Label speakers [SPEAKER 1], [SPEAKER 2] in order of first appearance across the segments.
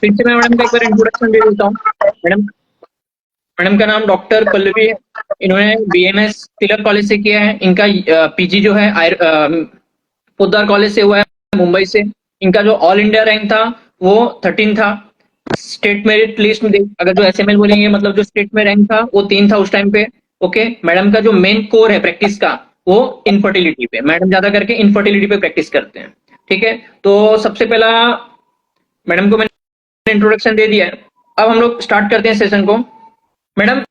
[SPEAKER 1] फिर से मैं मैडम का एक बार इंट्रोडक्शन दे देता हूँ। मैडम मैडम का नाम डॉक्टर पल्लवी है। इन्होंने बीएमएस तिलक कॉलेज से किया है। इनका पीजी जो है पोद्दार कॉलेज से हुआ है, मुंबई से। इनका जो ऑल इंडिया रैंक था वो 13 था। स्टेट मेरिट लिस्ट में अगर जो एसएमएल बोलेंगे, मतलब जो स्टेट में रैंक था वो 3 था उस टाइम पे। ओके, मैडम का जो मेन कोर है प्रैक्टिस का वो इनफर्टिलिटी पे, मैडम ज्यादा करके इनफर्टिलिटी पे प्रैक्टिस करते हैं। ठीक है, तो सबसे पहला मैडम को मैंने इंट्रोडक्शन दे दिया है। अब हम लोग स्टार्ट करते हैं सेशन को। मैडम,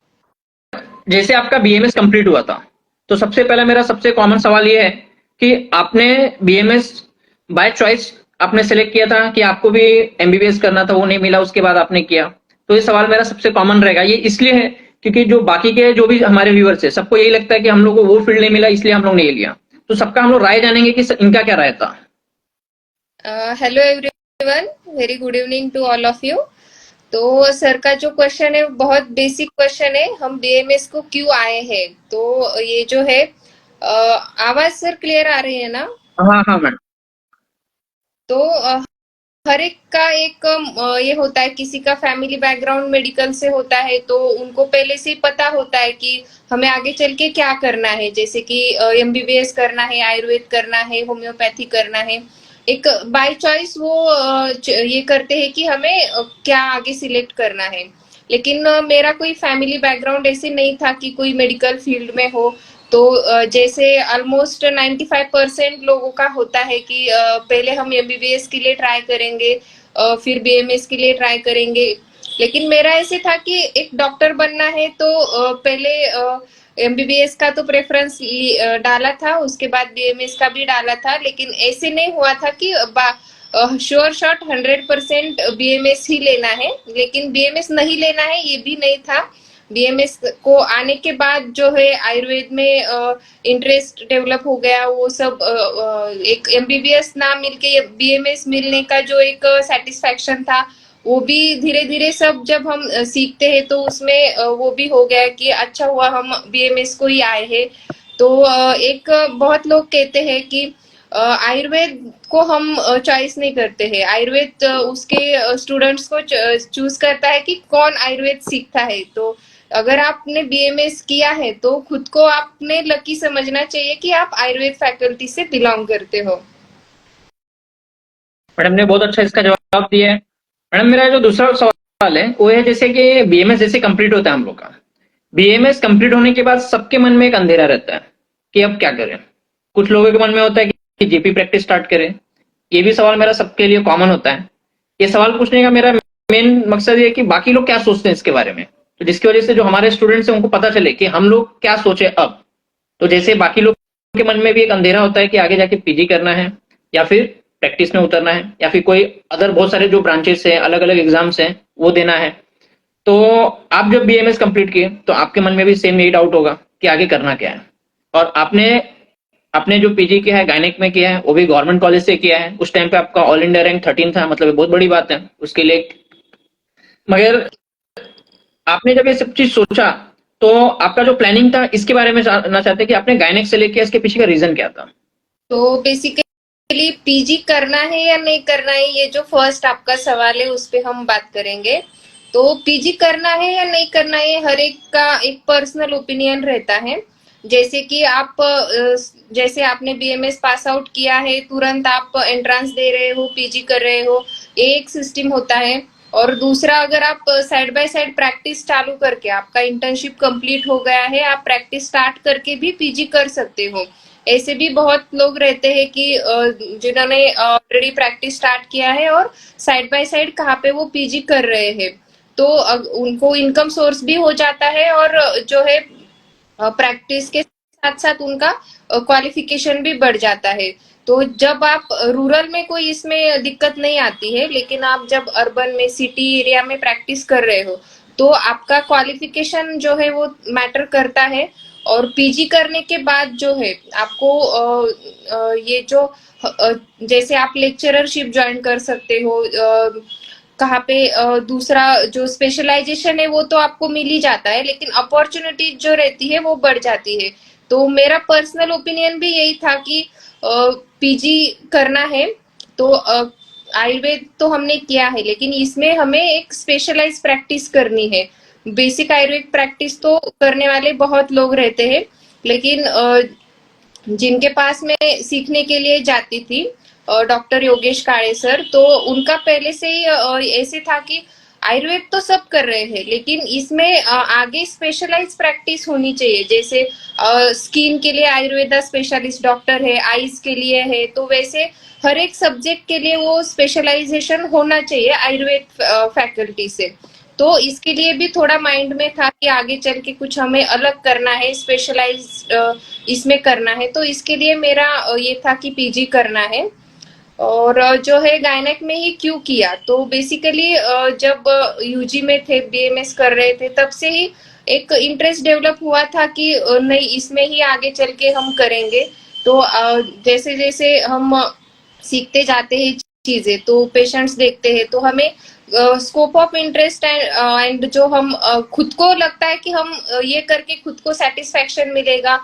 [SPEAKER 1] जैसे आपका बीएमएस कंप्लीट हुआ था, तो सबसे पहला मेरा सबसे कॉमन सवाल ये है कि आपने बीएमएस बाय चॉइस आपने सेलेक्ट किया था कि आपको भी एमबीबीएस करना था, वो नहीं मिला, उसके बाद आपने किया। तो ये सवाल मेरा सबसे कॉमन रहेगा। ये इसलिए है क्योंकि जो बाकी के जो भी हमारे व्यूअर्स है, सबको यही लगता है कि हम लोग को वो फील्ड नहीं मिला इसलिए हम लोग नहीं लिया। तो सबका हम लोग राय जानेंगे कि इनका क्या राय था।
[SPEAKER 2] Hello everyone, very good evening to all of you. तो सर का जो क्वेश्चन है बहुत बेसिक क्वेश्चन है, हम बीएमएस को क्यों आए हैं। तो ये जो है आवाज सर क्लियर आ रही है ना।
[SPEAKER 1] हाँ हाँ मैडम।
[SPEAKER 2] तो हर एक का एक ये होता है, किसी का फैमिली बैकग्राउंड मेडिकल से होता है तो उनको पहले से ही पता होता है कि हमें आगे चल के क्या करना है, जैसे कि एमबीबीएस करना है, आयुर्वेद करना है, होम्योपैथी करना है। एक बाय चॉइस वो ये करते हैं कि हमें क्या आगे सिलेक्ट करना है। लेकिन मेरा कोई फैमिली बैकग्राउंड ऐसे नहीं था कि कोई मेडिकल फील्ड में हो। तो जैसे ऑलमोस्ट 95% लोगों का होता है कि पहले हम एमबीबीएस के लिए ट्राई करेंगे, फिर बीएमएस के लिए ट्राई करेंगे। लेकिन मेरा ऐसे था कि एक डॉक्टर बनना है तो पहले एमबीबीएस का तो प्रेफरेंस डाला था, उसके बाद बीएमएस का भी डाला था। लेकिन ऐसे नहीं हुआ था कि श्योर शॉट 100% बीएमएस ही लेना है, लेकिन बीएमएस नहीं लेना है ये भी नहीं था। बीएमएस को आने के बाद जो है आयुर्वेद में इंटरेस्ट डेवलप हो गया, वो सब एक एमबीबीएस ना मिलके बीएमएस मिलने का जो एक सेटिस्फैक्शन था, वो भी धीरे धीरे सब जब हम सीखते हैं तो उसमें वो भी हो गया कि अच्छा हुआ हम बीएमएस को ही आए हैं। तो एक बहुत लोग कहते हैं कि आयुर्वेद को हम चॉइस नहीं करते हैं, आयुर्वेद उसके स्टूडेंट्स को चूज करता है कि कौन आयुर्वेद सीखता है। तो अगर आपने बीएमएस किया है तो खुद को आपने लकी समझना चाहिए कि आप आयुर्वेद फैकल्टी से बिलोंग करते हो।
[SPEAKER 1] मैडम ने बहुत अच्छा इसका जवाब दिया है। मैडम, मेरा जो दूसरा सवाल है वो है, जैसे कि बीएमएस जैसे कंप्लीट होता है हम लोग का, बीएमएस कंप्लीट होने के बाद सबके मन में एक अंधेरा रहता है कि अब क्या करें। कुछ लोगों के मन में होता है कि जीपी प्रैक्टिस स्टार्ट करें। ये भी सवाल मेरा सबके लिए कॉमन होता है। ये सवाल पूछने का मेरा मेन मकसद ये है कि बाकी लोग क्या सोचते हैं इसके बारे में, तो जिसकी वजह से जो हमारे स्टूडेंट्स हैं उनको पता चले कि हम लोग क्या सोचे अब। तो जैसे बाकी लोग के मन में भी एक अंधेरा होता है कि आगे जाके पीजी करना है, या फिर प्रैक्टिस में उतरना है, या फिर कोई अदर बहुत सारे जो ब्रांचेस हैं, अलग अलग एग्जाम्स हैं, वो देना है। तो आप जब बीएमएस कंप्लीट किए तो आपके मन में भी सेम यही डाउट होगा कि आगे करना क्या है। और आपने आपने जो पीजी किया है गायनेक में किया है, वो भी गवर्नमेंट कॉलेज से किया है। उस टाइम पे आपका ऑल इंडिया रैंक 13 था, मतलब ये बहुत बड़ी बात है उसके लिए। मगर आपने जब ये सब चीज सोचा तो आपका जो प्लानिंग था इसके बारे में जानना चाहते हैं कि आपने गायनेक से लेके इसके पीछे का रीजन क्या था।
[SPEAKER 2] तो बेसिकली पीजी करना है या नहीं करना है, ये जो फर्स्ट आपका सवाल है उस पे हम बात करेंगे। तो पीजी करना है या नहीं करना है, हर एक का एक पर्सनल ओपिनियन रहता है। जैसे कि आप जैसे आपने बीएमएस पास आउट किया है, तुरंत आप एंट्रेंस दे रहे हो, पीजी कर रहे हो, एक सिस्टम होता है। और दूसरा, अगर आप साइड बाय साइड प्रैक्टिस चालू करके, आपका इंटर्नशिप कंप्लीट हो गया है, आप प्रैक्टिस स्टार्ट करके भी पीजी कर सकते हो। ऐसे भी बहुत लोग रहते हैं कि जिन्होंने ऑलरेडी प्रैक्टिस स्टार्ट किया है और साइड बाय साइड कहाँ पे वो पीजी कर रहे हैं। तो उनको इनकम सोर्स भी हो जाता है, और जो है प्रैक्टिस के साथ साथ उनका क्वालिफिकेशन भी बढ़ जाता है। तो जब आप रूरल में कोई इसमें दिक्कत नहीं आती है, लेकिन आप जब अर्बन में, सिटी एरिया में प्रैक्टिस कर रहे हो तो आपका क्वालिफिकेशन जो है वो मैटर करता है। और पीजी करने के बाद जो है आपको ये जो जैसे आप लेक्चररशिप ज्वाइन कर सकते हो, कहाँ पे दूसरा जो स्पेशलाइजेशन है वो तो आपको मिल ही जाता है, लेकिन अपॉर्चुनिटी जो रहती है वो बढ़ जाती है। तो मेरा पर्सनल ओपिनियन भी यही था कि पीजी करना है तो आयुर्वेद तो हमने किया है, लेकिन इसमें हमें एक स्पेशलाइज प्रैक्टिस करनी है। बेसिक आयुर्वेद प्रैक्टिस तो करने वाले बहुत लोग रहते हैं, लेकिन जिनके पास मैं सीखने के लिए जाती थी, डॉक्टर योगेश काळे सर, तो उनका पहले से ही ऐसे था कि आयुर्वेद तो सब कर रहे हैं, लेकिन इसमें आगे स्पेशलाइज प्रैक्टिस होनी चाहिए। जैसे स्किन के लिए आयुर्वेदा स्पेशलिस्ट डॉक्टर है, आईज के लिए है, तो वैसे हर एक सब्जेक्ट के लिए वो स्पेशलाइजेशन होना चाहिए आयुर्वेद फैकल्टी से। तो इसके लिए भी थोड़ा माइंड में था कि आगे चल के कुछ हमें अलग करना है, स्पेशलाइज इसमें करना है। तो इसके लिए मेरा ये था कि पीजी करना है। और जो है गायनेक में ही क्यों किया, तो बेसिकली जब यूजी में थे, बीएमएस कर रहे थे, तब से ही एक इंटरेस्ट डेवलप हुआ था कि नहीं, इसमें ही आगे चल के हम करेंगे। तो जैसे जैसे हम सीखते जाते हैं चीजें, तो पेशेंट्स देखते हैं, तो हमें स्कोप ऑफ इंटरेस्ट एंड जो हम खुद को लगता है कि हम ये करके खुद को सेटिस्फेक्शन मिलेगा,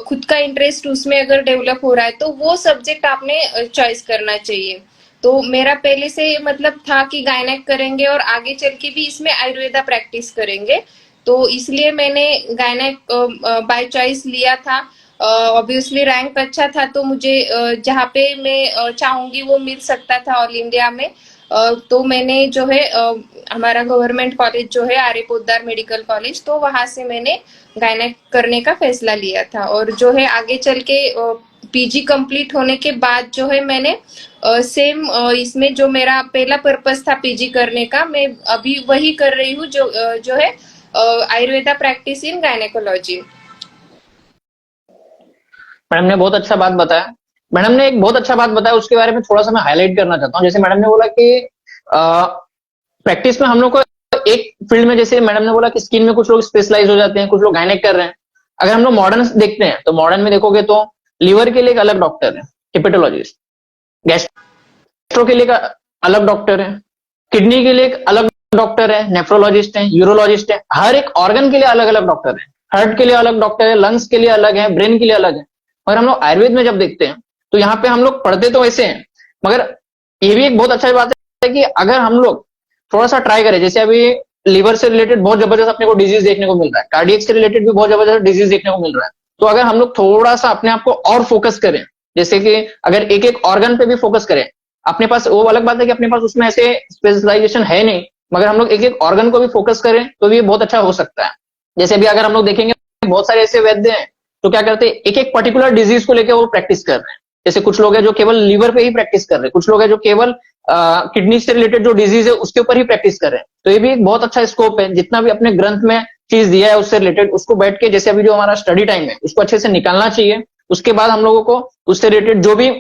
[SPEAKER 2] खुद का इंटरेस्ट उसमें अगर डेवलप हो रहा है, तो वो सब्जेक्ट आपने चॉइस करना चाहिए। तो मेरा पहले से मतलब था कि गायनेक करेंगे और आगे चल के भी इसमें आयुर्वेदा प्रैक्टिस करेंगे। तो इसलिए मैंने गायनेक बाय चॉइस लिया था। ऑब्वियसली रैंक अच्छा था, तो मुझे जहाँ पे मैं चाहूंगी वो मिल सकता था ऑल इंडिया में। तो मैंने जो है हमारा गवर्नमेंट कॉलेज जो है आर्य पोद्दार मेडिकल कॉलेज, तो वहां से मैंने गायनेक करने का फैसला लिया था। और जो है आगे चल के पीजी कंप्लीट होने के बाद जो है मैंने सेम इसमें जो मेरा पहला पर्पस था पीजी करने का, मैं अभी वही कर रही हूँ, जो है Ayurveda practice in gynaecology.
[SPEAKER 1] Madam ने बहुत अच्छा बात बताया। मैडम ने एक बहुत अच्छा बात बताया, उसके बारे में थोड़ा सा मैं हाईलाइट करना चाहता हूँ। जैसे मैडम ने बोला कि प्रैक्टिस में हम लोग को एक फील्ड में, जैसे मैडम ने बोला कि स्किन में कुछ लोग स्पेशलाइज हो जाते हैं, कुछ लोग गायनेक कर रहे हैं। अगर हम लोग मॉडर्न देखते हैं तो मॉडर्न में देखोगे तो लीवर के लिए एक अलग डॉक्टर है, हेपेटोलॉजिस्ट। गैस्ट्रो के लिए एक अलग डॉक्टर है। किडनी के लिए एक अलग डॉक्टर है, नेफ्रोलॉजिस्ट है, यूरोलॉजिस्ट है। हर एक ऑर्गन के लिए अलग अलग डॉक्टर है। हार्ट के लिए अलग डॉक्टर है, लंग्स के लिए अलग है, ब्रेन के लिए अलग है। मगर हम लोग आयुर्वेद में जब देखते हैं तो यहाँ पे हम लोग पढ़ते तो वैसे हैं, मगर ये भी एक बहुत अच्छा बात है कि अगर हम लोग थोड़ा सा ट्राई करें, जैसे अभी लीवर से रिलेटेड बहुत जबरदस्त अपने को डिजीज देखने को मिल रहा है, कार्डियक से रिलेटेड भी बहुत जबरदस्त डिजीज देखने को मिल रहा है। तो अगर हम लोग थोड़ा सा अपने आप को और फोकस करें, जैसे कि अगर एक एक ऑर्गन पे भी फोकस करें, अपने पास वो अलग बात है कि अपने पास उसमें ऐसे स्पेशलाइजेशन है नहीं, मगर हम लोग एक एक ऑर्गन को भी फोकस करें तो भी बहुत अच्छा हो सकता है। जैसे अभी अगर हम लोग देखेंगे, बहुत सारे ऐसे वैद्य हैं तो क्या करते हैं, एक एक पर्टिकुलर डिजीज को लेकर वो प्रैक्टिस कर रहे हैं। जैसे कुछ लोग हैं जो केवल लीवर पे ही प्रैक्टिस कर रहे हैं, कुछ लोग हैं जो केवल किडनी से रिलेटेड जो डिजीज है उसके ऊपर ही प्रैक्टिस कर रहे हैं। तो ये भी एक बहुत अच्छा स्कोप है, जितना भी अपने ग्रंथ में चीज दिया है उससे रिलेटेड उसको बैठ के, जैसे अभी जो हमारा स्टडी टाइम है उसको अच्छे से निकालना चाहिए। उसके बाद हम लोगों को उससे रिलेटेड जो भी,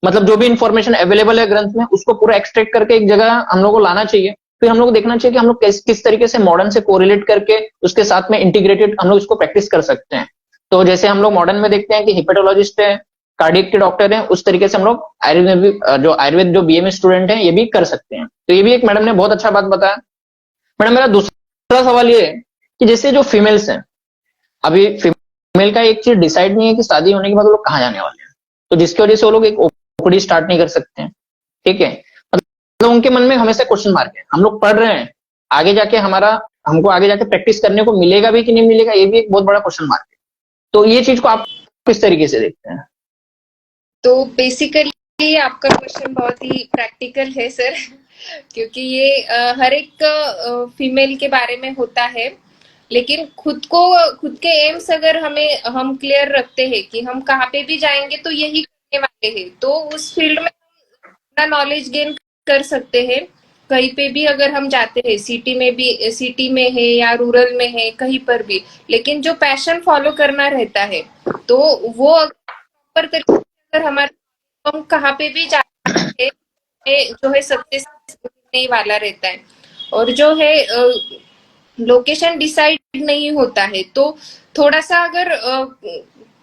[SPEAKER 1] मतलब जो भी इंफॉर्मेशन अवेलेबल है ग्रंथ में, उसको पूरा एक्सट्रैक्ट करके एक जगह हम लोग को लाना चाहिए। फिर हम लोग को देखना चाहिए कि हम लोग किस तरीके से मॉडर्न से कोरिलेट करके उसके साथ में इंटीग्रेटेड हम लोग इसको प्रैक्टिस कर सकते हैं। तो जैसे हम लोग मॉडर्न में देखते हैं कि हिपेटोलॉजिस्ट है, कार्डियक के डॉक्टर हैं, उस तरीके से हम लोग आयुर्वेद में भी जो आयुर्वेद जो बीएमएस स्टूडेंट हैं ये भी कर सकते हैं। तो ये भी एक मैडम ने बहुत अच्छा बात बताया। मैडम मेरा दूसरा सवाल ये है कि जैसे जो फीमेल्स हैं, अभी फीमेल का एक चीज डिसाइड नहीं है कि शादी होने के बाद वो लोग कहाँ जाने वाले हैं, तो जिसकी वजह से वो लोग एक ओपीडी स्टार्ट नहीं कर सकते हैं। ठीक है, मतलब उनके मन में हमेशा क्वेश्चन मार्क है, हम लोग पढ़ रहे हैं, आगे जाके हमको आगे जाके प्रैक्टिस करने को मिलेगा भी कि नहीं मिलेगा, ये भी एक बहुत बड़ा क्वेश्चन मार्क है। तो ये चीज को आप किस तरीके से देखते हैं?
[SPEAKER 2] तो बेसिकली आपका क्वेश्चन बहुत ही प्रैक्टिकल है सर, क्योंकि ये हर एक फीमेल के बारे में होता है। लेकिन खुद के एम्स अगर हम क्लियर रखते हैं कि हम कहाँ पे भी जाएंगे तो यही करने वाले हैं, तो उस फील्ड में अपना नॉलेज गेन कर सकते हैं। कहीं पे भी अगर हम जाते हैं, सिटी में है या रूरल में है, कहीं पर भी, लेकिन जो पैशन फॉलो करना रहता है, तो वो अगर अगर हमारे, हम कहाँ पे भी जाते हैं जो है सक्सेस मिलने वाला रहता है। और जो है लोकेशन डिसाइड नहीं होता है, तो थोड़ा सा अगर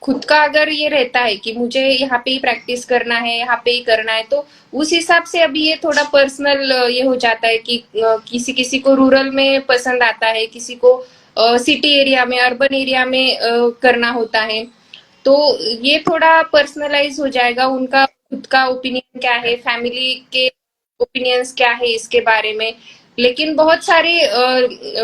[SPEAKER 2] खुद का अगर ये रहता है कि मुझे यहाँ पे ही प्रैक्टिस करना है, यहाँ पे ही करना है, तो उस हिसाब से अभी ये थोड़ा पर्सनल ये हो जाता है कि किसी किसी को रूरल में पसंद आता है, किसी को सिटी एरिया में, अर्बन एरिया में करना होता है। तो ये थोड़ा पर्सनलाइज हो जाएगा, उनका खुद का ओपिनियन क्या है, फैमिली के ओपिनियंस क्या है इसके बारे में। लेकिन बहुत सारी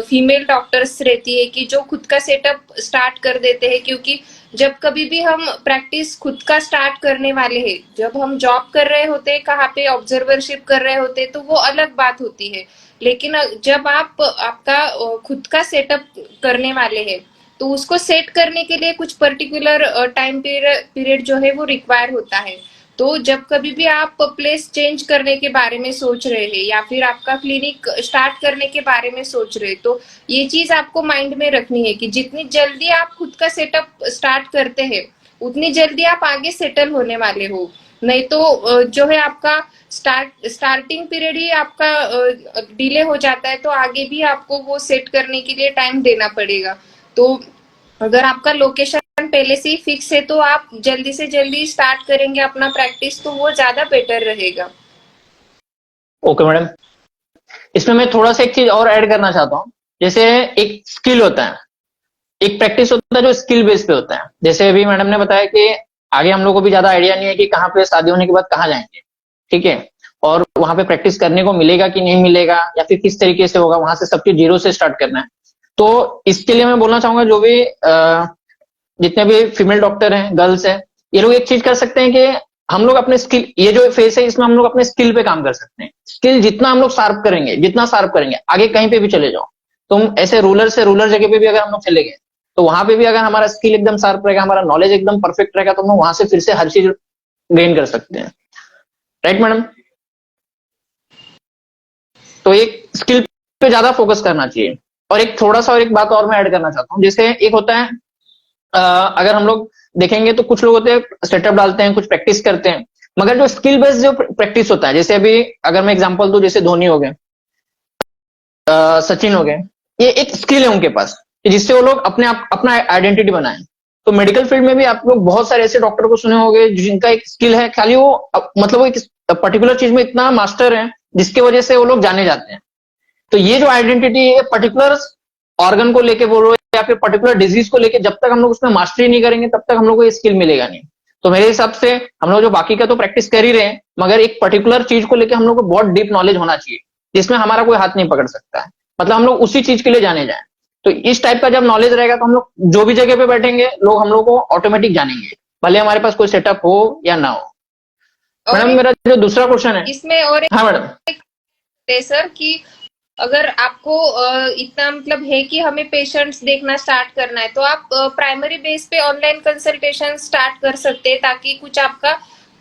[SPEAKER 2] फीमेल डॉक्टर्स रहती है कि जो खुद का सेटअप स्टार्ट कर देते हैं, क्योंकि जब कभी भी हम प्रैक्टिस खुद का स्टार्ट करने वाले हैं, जब हम जॉब कर रहे होते हैं, कहाँ पे ऑब्जर्वरशिप कर रहे होते हैं, तो वो अलग बात होती है। लेकिन जब आप आपका खुद का सेटअप करने वाले हैं, तो उसको सेट करने के लिए कुछ पर्टिकुलर टाइम पीरियड जो है वो रिक्वायर होता है। तो जब कभी भी आप प्लेस चेंज करने के बारे में सोच रहे हैं या फिर आपका क्लिनिक स्टार्ट करने के बारे में सोच रहे हैं, तो ये चीज आपको माइंड में रखनी है कि जितनी जल्दी आप खुद का सेटअप स्टार्ट करते हैं, उतनी जल्दी आप आगे सेटल होने वाले हो। नहीं तो जो है आपका स्टार्टिंग पीरियड ही आपका डिले हो जाता है, तो आगे भी आपको वो सेट करने के लिए टाइम देना पड़ेगा। तो अगर आपका लोकेशन पहले से ही फिक्स है, तो आप जल्दी से जल्दी स्टार्ट करेंगे अपना प्रैक्टिस, तो वो ज्यादा बेटर रहेगा।
[SPEAKER 1] ओके मैडम, इसमें मैं थोड़ा सा एक चीज और ऐड करना चाहता हूँ। जैसे एक स्किल होता है, एक प्रैक्टिस होता है जो स्किल बेस पे होता है। जैसे अभी मैडम ने बताया कि आगे हम लोग को भी ज्यादा आइडिया नहीं है कि कहाँ पे शादी होने के बाद कहाँ जाएंगे, ठीक है, और वहां पे प्रैक्टिस करने को मिलेगा कि नहीं मिलेगा, या फिर किस तरीके से होगा, वहां से सब चीज जीरो से स्टार्ट करना है। तो इसके लिए मैं बोलना चाहूंगा, जो भी जितने भी फीमेल डॉक्टर हैं, गर्ल्स हैं, ये लोग एक चीज कर सकते हैं कि हम लोग अपने स्किल, ये जो फेस है इसमें हम लोग अपने स्किल पे काम कर सकते हैं। स्किल जितना हम लोग शार्प करेंगे, जितना शार्प करेंगे, आगे कहीं पे भी चले जाओ, तुम ऐसे रूलर से रूलर जगह पे भी अगर हम लोग चले गए, तो वहां पे भी अगर हमारा स्किल एकदम शार्प रहेगा, हमारा नॉलेज एकदम परफेक्ट रहेगा, तो हम लोग वहां से फिर से हर चीज गेन कर सकते हैं। Right madam? तो एक स्किल पे ज्यादा फोकस करना चाहिए। और एक थोड़ा सा और एक बात और मैं ऐड करना चाहता हूँ। जैसे एक होता है, अगर हम लोग देखेंगे तो कुछ लोग होते हैं सेटअप डालते हैं, कुछ प्रैक्टिस करते हैं, मगर जो स्किल बेस्ड जो प्रैक्टिस होता है, जैसे अभी अगर मैं एग्जांपल दूं, जैसे धोनी हो गए, सचिन हो गए, ये एक स्किल है उनके पास कि जिससे वो लोग अपने आप अपना आइडेंटिटी बनाएं। तो मेडिकल फील्ड में भी आप लोग बहुत सारे ऐसे डॉक्टर को सुने होंगे जिनका एक स्किल है, खाली वो मतलब वो एक पर्टिकुलर चीज में इतना मास्टर है जिसकी वजह से वो लोग जाने जाते हैं। तो ये जो आइडेंटिटी है पर्टिकुलर ऑर्गन को लेके बोलो या फिर पर्टिकुलर डिजीज को लेके, जब तक हम लोग उसमें मास्टरी नहीं करेंगे तब तक हम लोग को ये स्किल मिलेगा नहीं। तो मेरे हिसाब से हम लोग जो बाकी का तो प्रैक्टिस कर ही रहे हैं, मगर एक पर्टिकुलर चीज को लेके हम लोग को बहुत डीप नॉलेज होना चाहिए जिसमें हमारा कोई हाथ नहीं पकड़ सकता है, मतलब हम लोग उसी चीज के लिए जाने जाए। तो इस टाइप का जब नॉलेज रहेगा तो हम लोग जो भी जगह पे बैठेंगे, लोग हम लोग को ऑटोमेटिक जानेंगे, भले हमारे पास कोई सेटअप हो या ना हो।
[SPEAKER 2] और
[SPEAKER 1] मैडम मेरा जो दूसरा क्वेश्चन है,
[SPEAKER 2] इसमें और
[SPEAKER 1] हाँ मैडम,
[SPEAKER 2] एक है सर कि अगर आपको इतना मतलब है कि हमें पेशेंट्स देखना स्टार्ट करना है, तो आप प्राइमरी बेस पे ऑनलाइन कंसल्टेशन स्टार्ट कर सकते हैं, ताकि कुछ आपका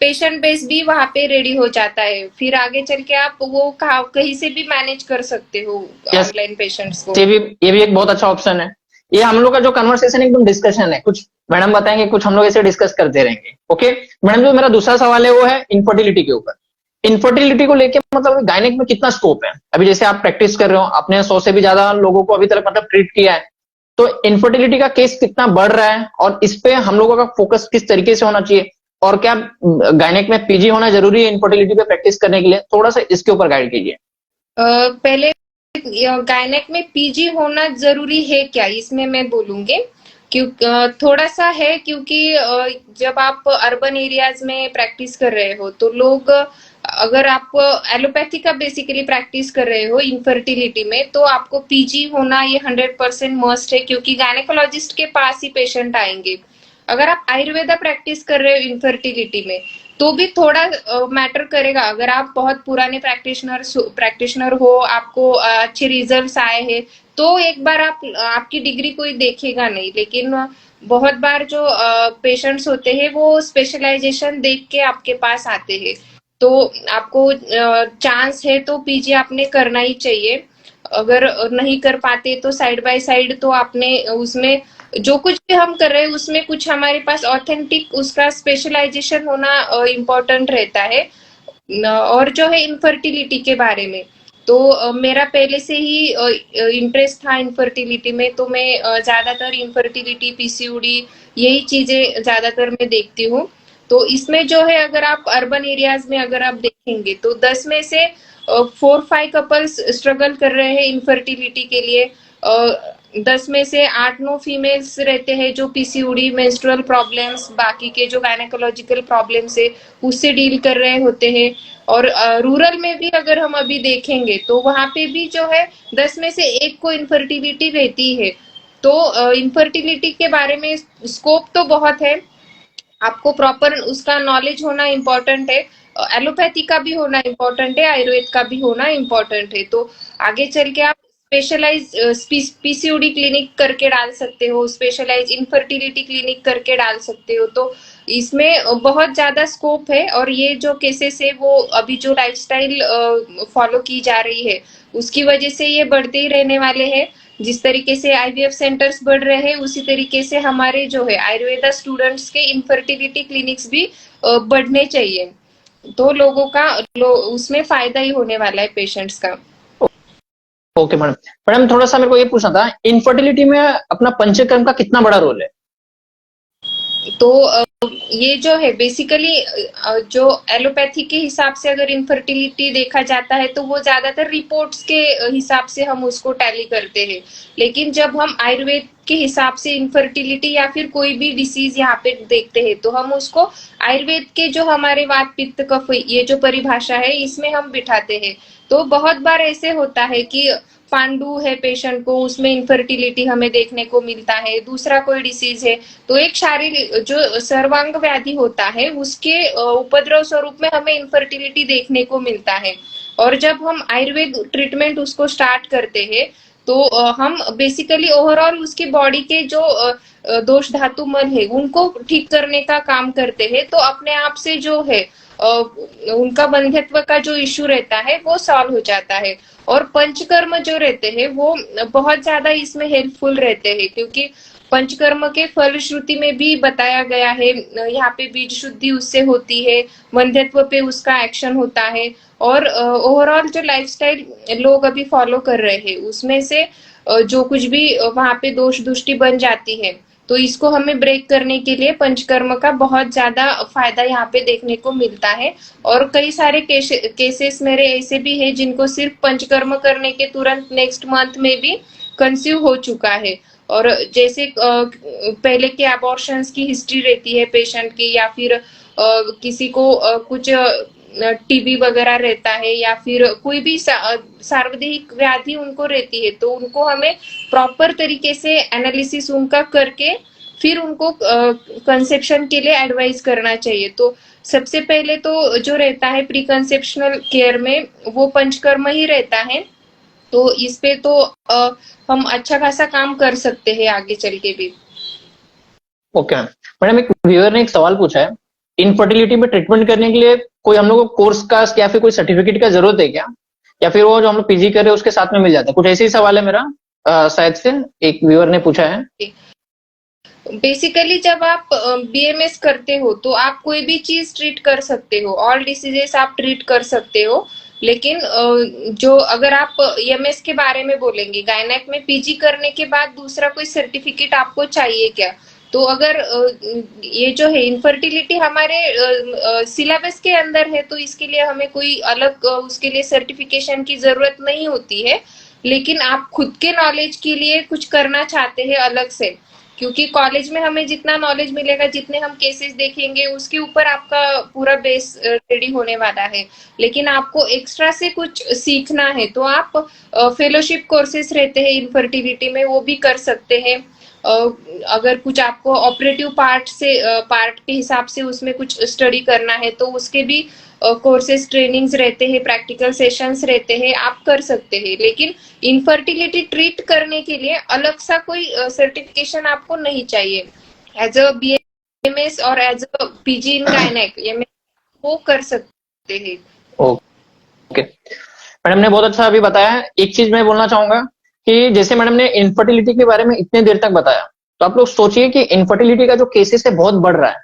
[SPEAKER 2] पेशेंट बेस भी वहां पे रेडी हो जाता है। फिर आगे चल के आप वो कहीं से भी मैनेज कर सकते हो
[SPEAKER 1] यस,
[SPEAKER 2] ऑनलाइन पेशेंट्स को।
[SPEAKER 1] ये भी एक बहुत अच्छा ऑप्शन है। ये हम लोग का जो कन्वर्सेशन एकदम डिस्कशन है, कुछ मैडम बताएंगे, कुछ हम लोग ऐसे डिस्कस करते रहेंगे। ओके मैडम, जो मेरा दूसरा सवाल है वो है इनफर्टिलिटी के ऊपर। इनफर्टिलिटी को लेके मतलब गायनेक में कितना स्कोप है? अभी जैसे आप प्रैक्टिस कर रहे हो, आपने 100 से भी ज्यादा लोगों को अभी तक मतलब ट्रीट किया है, तो इनफर्टिलिटी का केस कितना बढ़ रहा है और इस पे हम लोगों का फोकस किस तरीके से होना चाहिए, और क्या गायनेक में पीजी होना जरूरी है इनफर्टिलिटी पे प्रैक्टिस करने के लिए? थोड़ा सा इसके ऊपर गाइड कीजिए।
[SPEAKER 2] पहले गायनेक में पीजी होना जरूरी है क्या, इसमें मैं बोलूंगी। थोड़ा सा है, क्योंकि जब आप अर्बन एरियाज में प्रैक्टिस कर रहे हो, तो लोग अगर आप एलोपैथी का बेसिकली प्रैक्टिस कर रहे हो इनफर्टिलिटी में, तो आपको पीजी होना ये 100% मस्ट है, क्योंकि गायनेकोलॉजिस्ट के पास ही पेशेंट आएंगे। अगर आप आयुर्वेदा प्रैक्टिस कर रहे हो इनफर्टिलिटी में, तो भी थोड़ा मैटर करेगा। अगर आप बहुत पुराने प्रैक्टिशनर हो, आपको अच्छे रिजल्ट्स आए हैं, तो एक बार आपकी डिग्री कोई देखेगा नहीं। लेकिन बहुत बार जो पेशेंट्स होते हैं वो स्पेशलाइजेशन देख के आपके पास आते हैं, तो आपको चांस है तो पीजी आपने करना ही चाहिए। अगर नहीं कर पाते तो साइड बाय साइड तो आपने उसमें जो कुछ भी हम कर रहे हैं उसमें कुछ हमारे पास ऑथेंटिक उसका स्पेशलाइजेशन होना इम्पोर्टेंट रहता है। और जो है इनफर्टिलिटी के बारे में, तो मेरा पहले से ही इंटरेस्ट था इनफर्टिलिटी में, तो मैं ज्यादातर इनफर्टिलिटी, पीसीओडी, यही चीजें ज्यादातर मैं देखती हूँ। तो इसमें जो है अगर आप अर्बन एरियाज में अगर आप देखेंगे, तो 10 में से 4-5 कपल्स स्ट्रगल कर रहे हैं इनफर्टिलिटी के लिए। 10 में से 8-9 फीमेल्स रहते हैं जो पीसीओडी, मेंस्ट्रुअल प्रॉब्लम्स, बाकी के जो गायनेकोलॉजिकल प्रॉब्लम्स है उससे डील कर रहे होते हैं। और रूरल में भी अगर हम अभी देखेंगे तो वहां पे भी जो है 10 में से एक को इनफर्टिलिटी रहती है। तो इनफर्टिलिटी के बारे में स्कोप तो बहुत है, आपको प्रॉपर उसका नॉलेज होना इम्पोर्टेंट है। एलोपैथी का भी होना इम्पोर्टेंट है, आयुर्वेद का भी होना इम्पोर्टेंट है। तो आगे चल के आप स्पेशलाइज पीसीओडी क्लिनिक करके डाल सकते हो, स्पेशलाइज इनफर्टिलिटी क्लिनिक करके डाल सकते हो। तो इसमें बहुत ज्यादा स्कोप है। और ये जो केसेस है वो अभी जो लाइफस्टाइल फॉलो की जा रही है उसकी वजह से ये बढ़ते ही रहने वाले हैं। जिस तरीके से आईवीएफ सेंटर्स बढ़ रहे हैं उसी तरीके से हमारे जो है आयुर्वेदा स्टूडेंट्स के इनफर्टिलिटी क्लिनिक्स भी बढ़ने चाहिए। तो लोगों का उसमें फायदा ही होने वाला है पेशेंट्स का।
[SPEAKER 1] Okay madam. मैडम थोड़ा सा मेरे को ये पूछना था, इनफर्टिलिटी में अपना पंचकर्म का कितना बड़ा रोल है?
[SPEAKER 2] तो ये जो है बेसिकली जो एलोपैथी के हिसाब से अगर इनफर्टिलिटी देखा जाता है तो वो ज्यादातर रिपोर्ट्स के हिसाब से हम उसको टैली करते हैं। लेकिन जब हम आयुर्वेद के हिसाब से इनफर्टिलिटी या फिर कोई भी डिसीज यहाँ पे देखते हैं तो हम उसको आयुर्वेद के जो हमारे वात पित्त कफ ये जो परिभाषा है इसमें हम बिठाते हैं। तो बहुत बार ऐसे होता है कि पांडु है पेशेंट को, उसमें इनफर्टिलिटी हमें देखने को मिलता है। दूसरा कोई डिसीज है तो एक शारीरिक जो सर्वांग व्याधि होता है उसके उपद्रव स्वरूप में हमें इनफर्टिलिटी देखने को मिलता है। और जब हम आयुर्वेद ट्रीटमेंट उसको स्टार्ट करते हैं तो हम बेसिकली ओवरऑल उसकी बॉडी के जो दोष धातु मल है उनको ठीक करने का काम करते हैं। तो अपने आप से जो है उनका बंध्यत्व का जो इश्यू रहता है वो सॉल्व हो जाता है। और पंचकर्म जो रहते हैं वो बहुत ज्यादा इसमें हेल्पफुल रहते हैं, क्योंकि पंचकर्म के फलश्रुति में भी बताया गया है। यहाँ पे बीज शुद्धि उससे होती है, बंध्यत्व पे उसका एक्शन होता है। और ओवरऑल जो लाइफस्टाइल लोग अभी फॉलो कर रहे हैं उसमें से जो कुछ भी वहां पे दोष दृष्टि बन जाती है तो इसको हमें ब्रेक करने के लिए पंचकर्म का बहुत ज्यादा फायदा यहाँ पे देखने को मिलता है। और कई सारे केसेस मेरे ऐसे भी है जिनको सिर्फ पंचकर्म करने के तुरंत नेक्स्ट मंथ में भी कंसीव हो चुका है। और जैसे पहले के अबॉर्शंस की हिस्ट्री रहती है पेशेंट की, या फिर किसी को कुछ टीबी वगैरह रहता है या फिर कोई भी सार्वदेहिक व्याधि उनको रहती है तो उनको हमें प्रॉपर तरीके से एनालिसिस उनका करके फिर उनको कंसेप्शन के लिए एडवाइस करना चाहिए। तो सबसे पहले तो जो रहता है प्री कंसेप्शनल केयर में वो पंचकर्म ही रहता है। तो इस पे तो हम अच्छा खासा काम कर सकते हैं आगे चल के भी।
[SPEAKER 1] ओके मैडम, एक व्यूअर ने एक सवाल पूछा है, इनफर्टिलिटी में ट्रीटमेंट करने के लिए कोई हम लोग को कोर्स का या फिर कोई सर्टिफिकेट का जरूरत है क्या, या फिर वो जो हम लोग पीजी कर रहे हैं उसके साथ में मिल जाता है? कुछ ऐसे ही सवाल है मेरा, शायद से एक व्यूअर ने पूछा है।
[SPEAKER 2] बेसिकली जब आप बीएमएस करते हो तो आप कोई भी चीज ट्रीट कर सकते हो, ऑल डिसीजेस आप ट्रीट कर सकते हो। लेकिन जो अगर आप एमएस के बारे में बोलेंगे, गायनेक में पीजी करने के बाद दूसरा कोई सर्टिफिकेट आपको चाहिए क्या? तो अगर ये जो है इनफर्टिलिटी हमारे सिलेबस के अंदर है तो इसके लिए हमें कोई अलग उसके लिए सर्टिफिकेशन की जरूरत नहीं होती है। लेकिन आप खुद के नॉलेज के लिए कुछ करना चाहते हैं अलग से, क्योंकि कॉलेज में हमें जितना नॉलेज मिलेगा, जितने हम केसेस देखेंगे उसके ऊपर आपका पूरा बेस रेडी होने वाला है। लेकिन आपको एक्स्ट्रा से कुछ सीखना है तो आप फेलोशिप कोर्सेस रहते हैं इनफर्टिलिटी में, वो भी कर सकते हैं। अगर कुछ आपको ऑपरेटिव पार्ट के हिसाब से उसमें कुछ स्टडी करना है तो उसके भी कोर्सेस ट्रेनिंग्स रहते हैं, प्रैक्टिकल सेशंस रहते हैं, आप कर सकते हैं। लेकिन इनफर्टिलिटी ट्रीट करने के लिए अलग सा कोई सर्टिफिकेशन आपको नहीं चाहिए। एज अ बीएमएस और as a PG in gynaec ये वो कर सकते हैं।
[SPEAKER 1] ओके मैडम ने बहुत अच्छा अभी बताया। एक चीज मैं बोलना चाहूंगा कि जैसे मैडम ने इनफर्टिलिटी के बारे में इतने देर तक बताया, तो आप लोग सोचिए कि इनफर्टिलिटी का जो केसेस है बहुत बढ़ रहा है।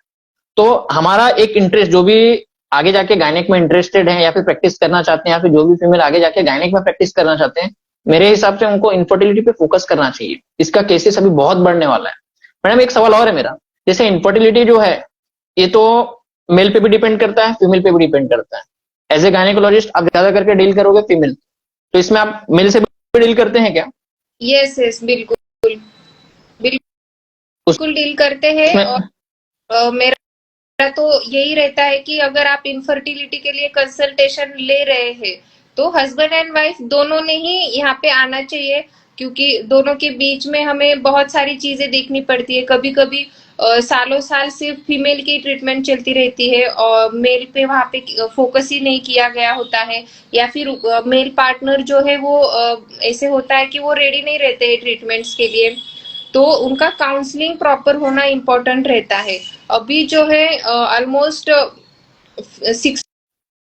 [SPEAKER 1] तो हमारा एक इंटरेस्ट, जो भी आगे जाके गायनेक में इंटरेस्टेड है या फिर प्रैक्टिस करना चाहते हैं, या फिर जो भी फीमेल आगे जाके गायनेक में प्रैक्टिस करना चाहते हैं, मेरे हिसाब से उनको इनफर्टिलिटी पे फोकस करना चाहिए। इसका केसेस अभी बहुत बढ़ने वाला है। मैडम एक सवाल और है मेरा, जैसे इनफर्टिलिटी जो है ये तो मेल पे भी डिपेंड करता है, फीमेल पे भी डिपेंड करता है। एज ए गायनेकोलॉजिस्ट आप ज्यादा करके डील करोगे फीमेल, तो इसमें आप मेल से भी डील करते हैं क्या?
[SPEAKER 2] यस बिल्कुल। बिल्कुल डील करते हैं।
[SPEAKER 1] उसमें
[SPEAKER 2] और मेरा तो यही रहता है कि अगर आप इनफर्टिलिटी के लिए कंसल्टेशन ले रहे हैं तो हस्बैंड एंड वाइफ दोनों ने ही यहाँ पे आना चाहिए, क्योंकि दोनों के बीच में हमें बहुत सारी चीजें देखनी पड़ती है। कभी कभी सालों साल सिर्फ फीमेल की ट्रीटमेंट चलती रहती है और मेल पे वहां पे फोकस ही नहीं किया गया होता है, या फिर मेल पार्टनर जो है वो ऐसे होता है कि वो रेडी नहीं रहते हैं ट्रीटमेंट्स के लिए। तो उनका काउंसलिंग प्रॉपर होना इम्पोर्टेंट रहता है। अभी जो है ऑलमोस्ट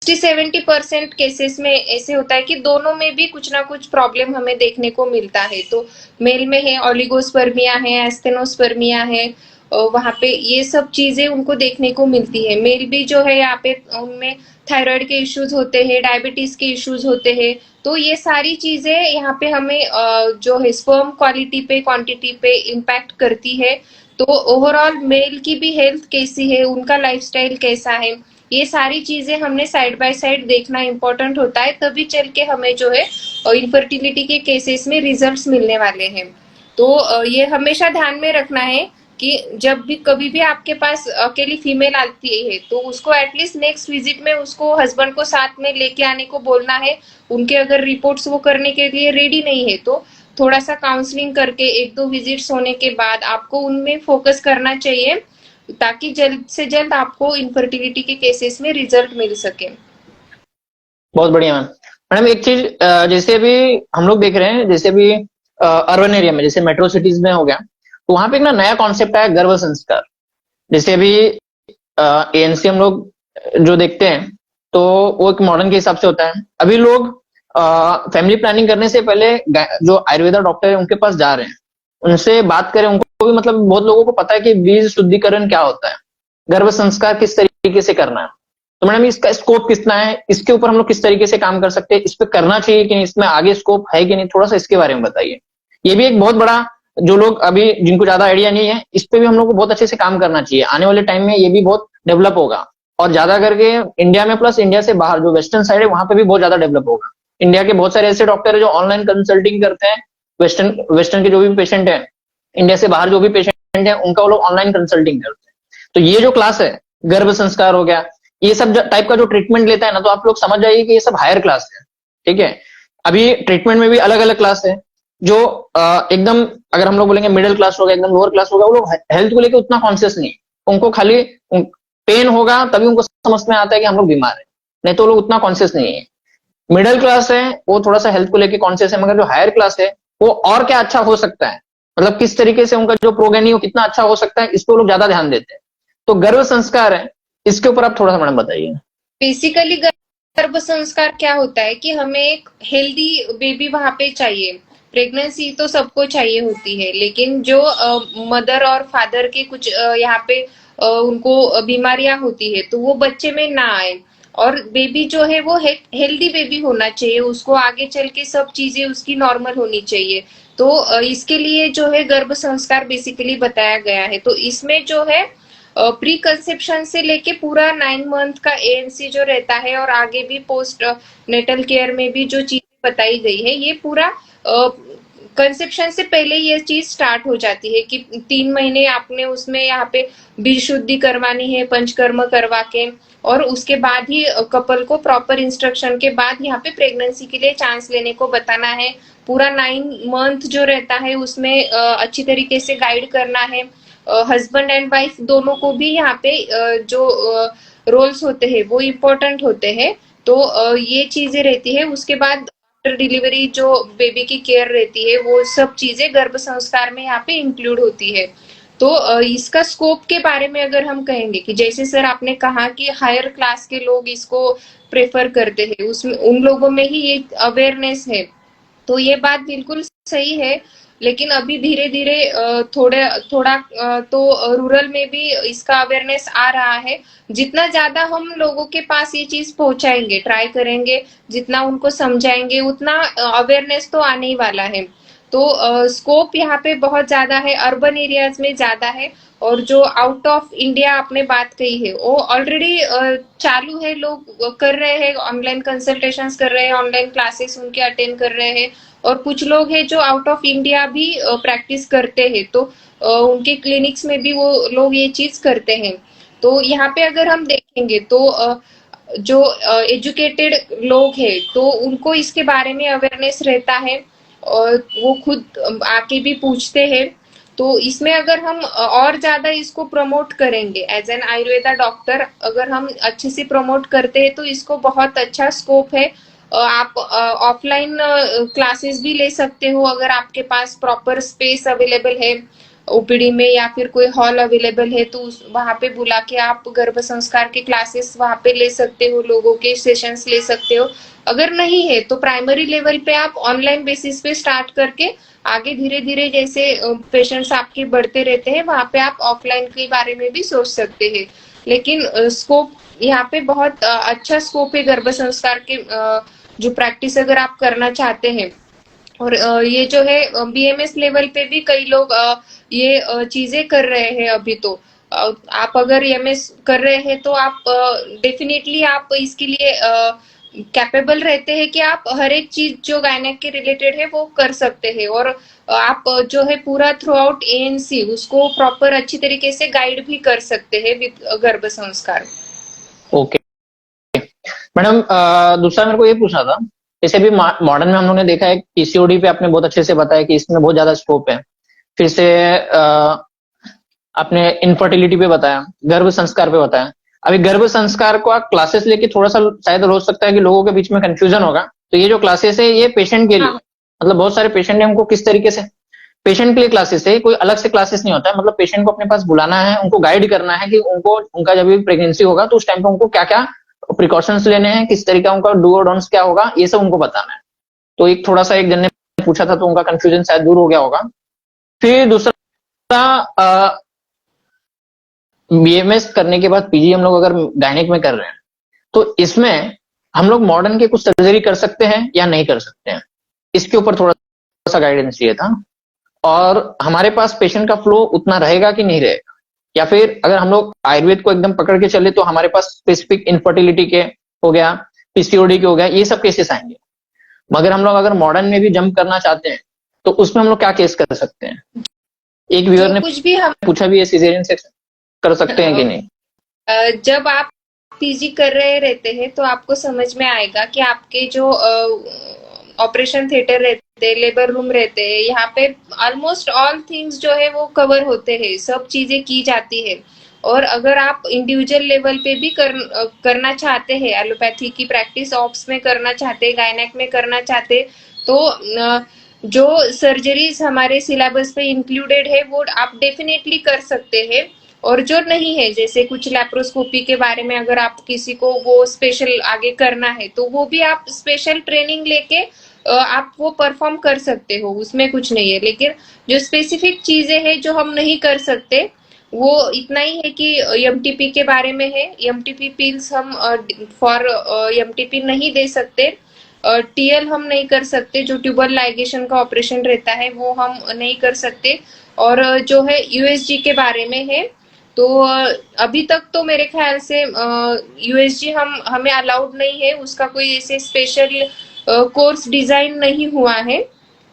[SPEAKER 2] 60-70% केसेस में ऐसे होता है कि दोनों में भी कुछ ना कुछ प्रॉब्लम हमें देखने को मिलता है। तो मेल में है ओलिगोस्पर्मिया है, एस्थेनोस्पर्मिया है, वहां पे ये सब चीजें उनको देखने को मिलती है। मेल भी जो है यहाँ पे उनमें थायराइड के इश्यूज होते हैं, डायबिटीज के इश्यूज होते हैं। तो ये सारी चीजें यहाँ पे हमें जो है स्पर्म क्वालिटी पे क्वांटिटी पे इम्पैक्ट करती है। तो ओवरऑल मेल की भी हेल्थ कैसी है, उनका लाइफस्टाइल कैसा है, ये सारी चीजें हमने साइड बाय साइड देखना इम्पोर्टेंट होता है, तभी चल के हमें जो है इनफर्टिलिटी के केसेस में रिजल्ट्स मिलने वाले हैं। तो ये हमेशा ध्यान में रखना है कि जब भी कभी भी आपके पास अकेली फीमेल आती है तो उसको एटलीस्ट नेक्स्ट विजिट में उसको हस्बैंड को साथ में लेके आने को बोलना है। उनके अगर रिपोर्ट्स वो करने के लिए रेडी नहीं है तो थोड़ा सा काउंसलिंग करके एक दो विजिट्स होने के बाद आपको उनमें फोकस करना चाहिए, ताकि जल्द से जल्द आपको इनफर्टिलिटी के केसेस में रिजल्ट मिल सके।
[SPEAKER 1] बहुत बढ़िया मैम। मैडम एक चीज, जैसे अभी हम लोग देख रहे हैं, जैसे अभी अर्बन एरिया में, जैसे मेट्रो सिटीज में हो गया, तो वहां पे एक ना नया कॉन्सेप्ट आया, गर्भ संस्कार। जैसे अभी एएनसी हम लोग जो देखते हैं, तो वो एक मॉडर्न के हिसाब से होता है। अभी लोग फैमिली प्लानिंग करने से पहले जो आयुर्वेदा डॉक्टर है उनके पास जा रहे हैं, उनसे बात करें, उनको भी मतलब बहुत लोगों को पता है कि बीज शुद्धिकरण क्या होता है, गर्भ संस्कार किस तरीके से करना है। तो मैडम इसका स्कोप कितना है, इसके ऊपर हम लोग किस तरीके से काम कर सकते हैं, इस पे करना चाहिए कि नहीं, इसमें आगे स्कोप है कि नहीं, थोड़ा सा इसके बारे में बताइए। ये भी एक बहुत बड़ा, जो लोग अभी जिनको ज्यादा आइडिया नहीं है, इस पे भी हम लोग को बहुत अच्छे से काम करना चाहिए। आने वाले टाइम में ये भी बहुत डेवलप होगा, और ज्यादा करके इंडिया में प्लस इंडिया से बाहर जो वेस्टर्न साइड है वहां पे भी बहुत ज्यादा डेवलप होगा। इंडिया के बहुत सारे ऐसे डॉक्टर है जो ऑनलाइन कंसल्टिंग करते हैं, वेस्टर्न वेस्टर्न के जो भी पेशेंट है, इंडिया से बाहर जो भी पेशेंट है, उनका वो लोग ऑनलाइन कंसल्टिंग करते हैं। तो ये जो क्लास है, गर्भ संस्कार हो गया, ये सब टाइप का जो ट्रीटमेंट लेता है ना, तो आप लोग समझ जाइए कि ये सब हायर क्लास है। ठीक है। अभी ट्रीटमेंट में भी अलग अलग क्लास है। जो एकदम, अगर हम लोग बोलेंगे मिडिल क्लास होगा, एकदम लोअर क्लास होगा, वो लोग हेल्थ को लेकर उतना कॉन्शियस नहीं है। उनको खाली पेन होगा तभी उनको समझ में आता है कि हम लोग बीमार है, नहीं तो वो लोग उतना कॉन्शियस नहीं है। मिडिल क्लास है वो थोड़ा सा हेल्थ को लेकर कॉन्शियस है, मगर जो हायर क्लास है वो और क्या अच्छा हो सकता है, मतलब किस तरीके से उनका जो प्रोग्रेनी हो कितना अच्छा हो सकता है, इस पे वो लोग ज्यादा ध्यान देते हैं। तो गर्भ संस्कार है, इसके ऊपर आप थोड़ा सा मैडम बताइए।
[SPEAKER 2] बेसिकली गर्भ संस्कार क्या होता है कि हमें एक हेल्दी बेबी वहां पे चाहिए। प्रेगनेंसी तो सबको चाहिए होती है, लेकिन जो मदर और फादर के कुछ यहाँ पे उनको बीमारियां होती है तो वो बच्चे में ना आए। और बेबी जो है वो हेल्दी बेबी होना चाहिए, उसको आगे चल के सब चीजें उसकी नॉर्मल होनी चाहिए। तो इसके लिए जो है गर्भ संस्कार बेसिकली बताया गया है। तो इसमें जो है प्री कंसेप्शन से लेके पूरा 9 मंथ का एएनसी जो रहता है और आगे भी पोस्ट नेटल केयर में भी जो चीजें बताई गई है, ये पूरा कंसेप्शन से पहले ये चीज स्टार्ट हो जाती है कि 3 महीने आपने उसमें यहाँ पे बीज शुद्धि करवानी है पंचकर्म करवा के, और उसके बाद ही कपल को प्रॉपर इंस्ट्रक्शन के बाद यहाँ पे प्रेगनेंसी के लिए चांस लेने को बताना है। पूरा 9 मंथ जो रहता है उसमें अच्छी तरीके से गाइड करना है। हस्बैंड एंड वाइफ दोनों को भी यहाँ पे जो रोल्स होते हैं वो इम्पोर्टेंट होते हैं। तो ये चीजें रहती है। उसके बाद आफ्टर डिलीवरी जो बेबी की केयर रहती है वो सब चीजें गर्भ संस्कार में यहाँ पे इंक्लूड होती है। तो इसका स्कोप के बारे में अगर हम कहेंगे कि जैसे सर आपने कहा कि हायर क्लास के लोग इसको प्रेफर करते हैं, उसमें उन लोगों में ही ये अवेयरनेस है, तो ये बात बिल्कुल सही है। लेकिन अभी धीरे धीरे थोड़े थोड़ा तो रूरल में भी इसका अवेयरनेस आ रहा है। जितना ज्यादा हम लोगों के पास ये चीज पहुंचाएंगे, ट्राई करेंगे, जितना उनको समझाएंगे, उतना अवेयरनेस तो आने ही वाला है। तो स्कोप यहाँ पे बहुत ज्यादा है, अर्बन एरियाज में ज्यादा है। और जो आउट ऑफ इंडिया आपने बात कही है वो ऑलरेडी चालू है, लोग कर रहे हैं, ऑनलाइन कंसल्टेशंस कर रहे हैं, ऑनलाइन क्लासेस उनके अटेंड कर रहे हैं। और कुछ लोग हैं जो आउट ऑफ इंडिया भी प्रैक्टिस करते हैं, तो उनके क्लिनिक्स में भी वो लोग ये चीज करते हैं। तो यहाँ पे अगर हम देखेंगे तो जो एजुकेटेड लोग हैं तो उनको इसके बारे में अवेयरनेस रहता है, और वो खुद आके भी पूछते हैं। तो इसमें अगर हम और ज्यादा इसको प्रमोट करेंगे एज एन आयुर्वेदा डॉक्टर, अगर हम अच्छे से प्रमोट करते हैं तो इसको बहुत अच्छा स्कोप है। आप ऑफलाइन क्लासेस भी ले सकते हो अगर आपके पास प्रॉपर स्पेस अवेलेबल है ओपीडी में, या फिर कोई हॉल अवेलेबल है तो वहां पे बुला के आप गर्भ संस्कार के क्लासेस वहां पे ले सकते हो, लोगों के सेशंस ले सकते हो। अगर नहीं है तो प्राइमरी लेवल पे आप ऑनलाइन बेसिस पे स्टार्ट करके आगे धीरे धीरे जैसे पेशेंट्स आपके बढ़ते रहते हैं वहां पे आप ऑफलाइन के बारे में भी सोच सकते हैं। लेकिन स्कोप यहाँ पे बहुत अच्छा स्कोप है गर्भ संस्कार के जो प्रैक्टिस अगर आप करना चाहते हैं। और ये जो है बीएमएस लेवल पे भी कई लोग ये चीजें कर रहे हैं अभी। तो आप अगर एमएस कर रहे हैं तो आप डेफिनेटली आप इसके लिए कैपेबल रहते हैं कि आप हर एक चीज जो गायनेक के रिलेटेड है वो कर सकते हैं। और आप जो है पूरा थ्रू आउट एएनसी उसको प्रॉपर अच्छी तरीके से गाइड भी कर सकते हैं विद गर्भ संस्कार।
[SPEAKER 1] ओके मैडम, दूसरा मेरे को ये पूछना था, जैसे भी मॉडर्न में हम लोगों ने देखा है पीसीओडी पे आपने बहुत अच्छे से बताया कि इसमें बहुत ज्यादा स्कोप है। फिर से आपने इनफर्टिलिटी पे बताया, गर्भ संस्कार पे बताया। अभी गर्भ संस्कार को आप क्लासेस लेके थोड़ा सा शायद हो सकता है कि लोगों के बीच में कंफ्यूजन होगा, तो ये जो क्लासेस है ये पेशेंट के लिए,
[SPEAKER 2] हाँ।
[SPEAKER 1] मतलब बहुत सारे पेशेंट है उनको किस तरीके से, पेशेंट के लिए क्लासेस है, कोई अलग से क्लासेस नहीं होता है। मतलब पेशेंट को अपने पास बुलाना है, उनको गाइड करना है कि उनको उनका जब भी प्रेगनेंसी होगा तो उस टाइम पे उनको क्या क्या प्रिकॉशंस लेने हैं, किस तरीका उनका डू और डोंट्स क्या होगा, ये सब उनको बताना है। तो एक थोड़ा सा एक जन ने पूछा था तो उनका कंफ्यूजन शायद दूर हो गया होगा। फिर दूसरा, बीएमएस करने के बाद पीजी हम लोग अगर गायनेक में कर रहे हैं तो इसमें हम लोग मॉडर्न के कुछ सर्जरी कर सकते हैं या नहीं कर सकते हैं, इसके ऊपर थोड़ा सा गाइडेंस चाहिए था। और हमारे पास पेशेंट का फ्लो उतना रहेगा कि नहीं रहेगा, या फिर अगर हम लोग आयुर्वेद को एकदम पकड़ के चले तो हमारे पास स्पेसिफिक इनफर्टिलिटी के हो गया, पीसीओडी के हो गया, ये सब केसेस आएंगे। मगर हम लोग अगर मॉडर्न में भी जंप करना चाहते हैं तो उसमें हम लोग क्या केस कर सकते हैं? एक व्यूअर
[SPEAKER 2] जो
[SPEAKER 1] ने
[SPEAKER 2] कुछ भी हम
[SPEAKER 1] पूछा भी है सिजेरियन सेक्शन कर सकते हैं कि नहीं।
[SPEAKER 2] जब आप पीजी कर रहे रहते हैं तो आपको समझ में आएगा कि आपके जो ऑपरेशन थिएटर रहते हैं, लेबर रूम रहते हैं, यहाँ पे ऑलमोस्ट ऑल थिंग्स जो है वो कवर होते हैं, सब चीजें की जाती है। और अगर आप इंडिविजुअल लेवल पे भी करना चाहते हैं, एलोपैथी की प्रैक्टिस ऑप्स में करना चाहते हैं, गायनेक में करना चाहते हैं, तो जो सर्जरीज हमारे सिलेबस पे इंक्लूडेड है वो आप डेफिनेटली कर सकते हैं। और जो नहीं है, जैसे कुछ लैप्रोस्कोपी के बारे में अगर आप किसी को वो स्पेशल आगे करना है तो वो भी आप स्पेशल ट्रेनिंग लेके आप वो परफॉर्म कर सकते हो, उसमें कुछ नहीं है। लेकिन जो स्पेसिफिक चीजें हैं जो हम नहीं कर सकते वो इतना ही है कि एमटीपी के बारे में है। एमटीपी पिल्स हम फॉर एमटीपी नहीं दे सकते, टीएल हम नहीं कर सकते, जो ट्यूबल लाइगेशन का ऑपरेशन रहता है वो हम नहीं कर सकते। और जो है यूएसजी के बारे में है, तो अभी तक तो मेरे ख्याल से यूएसजी हमें अलाउड नहीं है, उसका कोई ऐसे स्पेशल कोर्स डिजाइन नहीं हुआ है।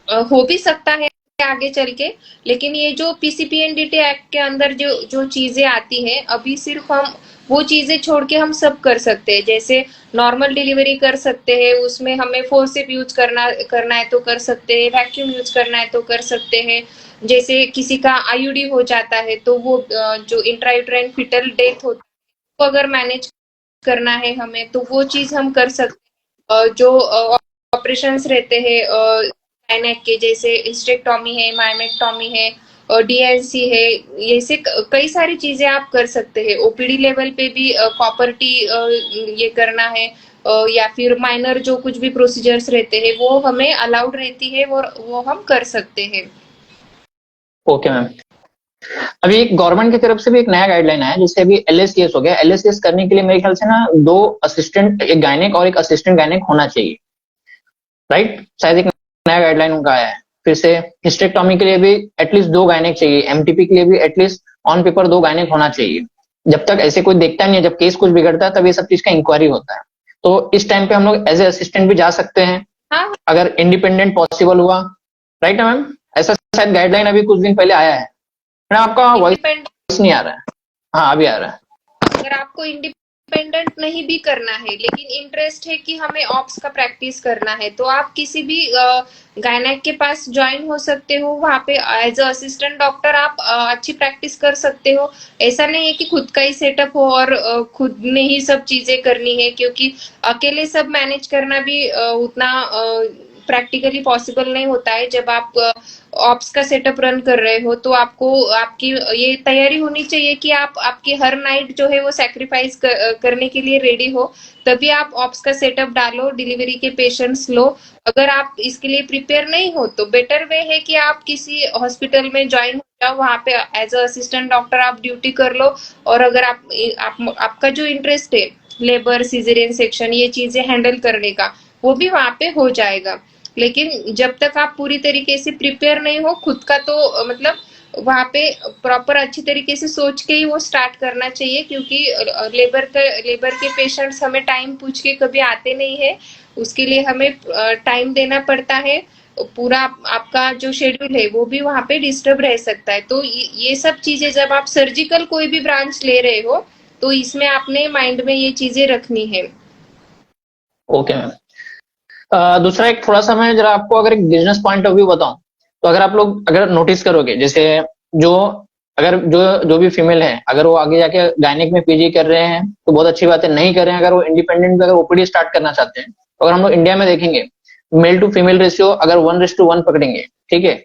[SPEAKER 2] हो भी सकता है आगे चल के, लेकिन ये जो पीसीपीएनडीटी एक्ट के अंदर जो जो चीजें आती हैं अभी सिर्फ हम वो चीजें छोड़ के हम सब कर सकते हैं। जैसे नॉर्मल डिलीवरी कर सकते हैं, उसमें हमें फोर्सेप यूज करना है तो कर सकते हैं, वैक्यूम यूज करना है तो कर सकते हैं। जैसे किसी का आईयूडी हो जाता है तो वो जो इंट्रायूट्राइन फिटल डेथ होती है तो अगर मैनेज करना है हमें तो वो चीज हम कर सकते हैं। जो ऑपरेशंस रहते हैं गायनेक के, जैसे हिस्टेक्टोमी है, माइमेक्टोमी है, डीएनसी है, ऐसे कई सारी चीजें आप कर सकते हैं। ओपीडी लेवल पे भी कॉपर टी ये करना है, या फिर माइनर जो कुछ भी प्रोसीजर्स रहते हैं वो हमें अलाउड रहती है और वो हम कर सकते हैं।
[SPEAKER 1] ओके मैम, अभी गवर्नमेंट की तरफ से भी एक नया गाइडलाइन आया है, जैसे अभी एलएससीएस हो गया। एलएससीएस करने के लिए मेरे ख्याल से ना 2 असिस्टेंट, एक गायनेक और एक असिस्टेंट गायनेक होना चाहिए, राइट? शायद एक नया गाइडलाइन उनका आया है। फिर से हिस्टेक्टोमी के लिए भी एटलीस्ट 2 गायनेक चाहिए, एमटीपी के लिए भी एटलीस्ट ऑन पेपर 2 गायनेक होना चाहिए। जब तक ऐसे कोई देखता नहीं है, जब केस कुछ बिगड़ता है, तब ये सब चीज का इंक्वायरी होता है। तो इस टाइम पे हम लोग एज ए असिस्टेंट भी जा सकते हैं,
[SPEAKER 2] हाँ,
[SPEAKER 1] अगर इंडिपेंडेंट पॉसिबल हुआ। राइट ना मैम? ऐसा शायद गाइडलाइन अभी कुछ दिन पहले आया है। मैम आपका
[SPEAKER 2] इंडिपेंडेंट
[SPEAKER 1] वॉइस नहीं आ रहा है। हाँ अभी आ रहा है।
[SPEAKER 2] अगर आपको इंडिपेंडेंट नहीं भी करना है लेकिन इंटरेस्ट है कि हमें ऑप्स का प्रैक्टिस करना है, तो आप किसी भी गायनेक के पास ज्वाइन हो सकते हो। वहां पे एज अ असिस्टेंट डॉक्टर आप अच्छी प्रैक्टिस कर सकते हो। ऐसा नहीं है कि खुद का ही सेटअप हो और खुद ने ही सब चीजें करनी है, क्योंकि अकेले सब मैनेज करना भी उतना प्रैक्टिकली पॉसिबल नहीं होता है। जब आप ऑप्स का सेटअप रन कर रहे हो तो आपको आपकी ये तैयारी होनी चाहिए कि आप आपकी हर नाइट जो है वो सैक्रिफाइस करने के लिए रेडी हो, तभी आप ऑप्स का सेटअप डालो, डिलीवरी के पेशेंट्स लो। अगर आप इसके लिए प्रिपेयर नहीं हो तो बेटर वे है कि आप किसी हॉस्पिटल में ज्वाइन हो जाओ, वहां पे एज अ असिस्टेंट डॉक्टर आप ड्यूटी कर लो। और अगर आपका जो इंटरेस्ट है लेबर, सिजेरियन सेक्शन, ये चीजें हैंडल करने का, वो भी वहां पे हो जाएगा। लेकिन जब तक आप पूरी तरीके से प्रिपेयर नहीं हो खुद का, तो मतलब वहां पे प्रॉपर अच्छी तरीके से सोच के ही वो स्टार्ट करना चाहिए, क्योंकि लेबर के पेशेंट्स हमें टाइम पूछ के कभी आते नहीं है। उसके लिए हमें टाइम देना पड़ता है। पूरा आपका जो शेड्यूल है वो भी वहां पे डिस्टर्ब रह सकता है। तो ये सब चीजें, जब आप सर्जिकल कोई भी ब्रांच ले रहे हो तो इसमें आपने माइंड में ये चीजें रखनी है।
[SPEAKER 1] Okay ma'am. दूसरा एक थोड़ा सा मैं जरा आपको अगर एक बिजनेस पॉइंट ऑफ व्यू बताऊं, तो अगर आप लोग अगर नोटिस करोगे, जैसे जो अगर जो भी फीमेल है, अगर वो आगे जाके गायनेक में पीजी कर रहे हैं तो बहुत अच्छी बात है, नहीं कर रहे हैं, अगर वो इंडिपेंडेंट अगर ओपीडी स्टार्ट करना चाहते हैं, तो अगर हम लोग इंडिया में देखेंगे मेल टू फीमेल रेशियो अगर 1:1 पकड़ेंगे, ठीक है,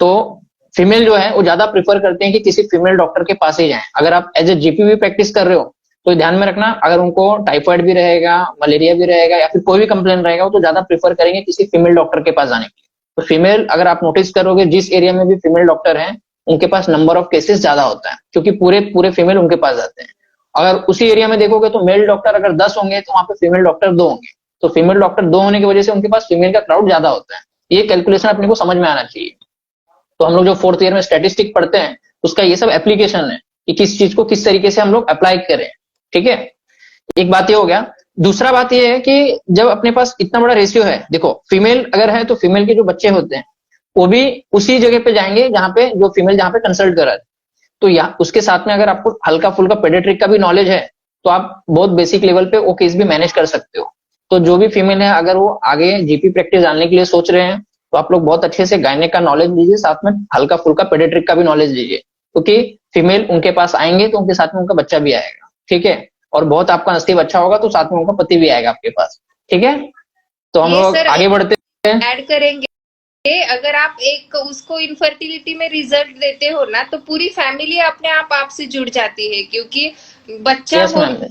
[SPEAKER 1] तो फीमेल जो है वो ज्यादा प्रीफर करते हैं कि किसी फीमेल डॉक्टर के पास ही जाएं। अगर आप एज ए जीपी भी प्रैक्टिस कर रहे हो तो ध्यान में रखना, अगर उनको टाइफाइड भी रहेगा, मलेरिया भी रहेगा, या फिर कोई भी कंप्लेन रहेगा, तो ज्यादा प्रीफर करेंगे किसी फीमेल डॉक्टर के पास जाने के लिए। तो फीमेल, अगर आप नोटिस करोगे जिस एरिया में भी फीमेल डॉक्टर हैं, उनके पास नंबर ऑफ केसेस ज्यादा होता है, क्योंकि पूरे पूरे फीमेल उनके पास जाते हैं। अगर उसी एरिया में देखोगे तो मेल डॉक्टर अगर 10 होंगे तो वहां पे फीमेल डॉक्टर 2 होंगे। तो फीमेल डॉक्टर 2 होने की वजह से उनके पास फीमेल का क्राउड ज्यादा होता है। ये कैलकुलेशन अपने को समझ में आना चाहिए। तो हम लोग जो 4th ईयर में स्टैटिस्टिक पढ़ते हैं, उसका ये सब एप्लीकेशन है कि किस चीज को किस तरीके से हम लोग अप्लाई करें। ठीक है, एक बात ये हो गया। दूसरा बात ये है कि जब अपने पास इतना बड़ा रेशियो है, देखो फीमेल अगर है तो फीमेल के जो बच्चे होते हैं वो भी उसी जगह पे जाएंगे जहां पे जो फीमेल जहां पे कंसल्ट करा है। तो या उसके साथ में अगर आपको हल्का फुल्का पेडियाट्रिक का भी नॉलेज है, तो आप बहुत बेसिक लेवल पे वो केस भी मैनेज कर सकते हो। तो जो भी फीमेल है, अगर वो आगे जीपी प्रैक्टिस डालने के लिए सोच रहे हैं, तो आप लोग बहुत अच्छे से गायनेक का नॉलेज लीजिए, साथ में हल्का फुल्का पेडियाट्रिक का भी नॉलेज लीजिए, क्योंकि फीमेल उनके पास आएंगे तो उनके साथ में उनका बच्चा भी आएगा। ठीक है, और बहुत आपका नसीब अच्छा होगा तो साथ में उनका पति भी आएगा आपके पास। ठीक है, तो हम
[SPEAKER 2] ये
[SPEAKER 1] लोग
[SPEAKER 2] सर
[SPEAKER 1] आगे बढ़ते हैं।
[SPEAKER 2] ऐड करेंगे, अगर आप एक उसको इनफर्टिलिटी में रिजल्ट देते हो ना, तो पूरी फैमिली अपने आप आपसे जुड़ जाती है, क्योंकि बच्चा
[SPEAKER 1] यस
[SPEAKER 2] हो
[SPEAKER 1] मैम।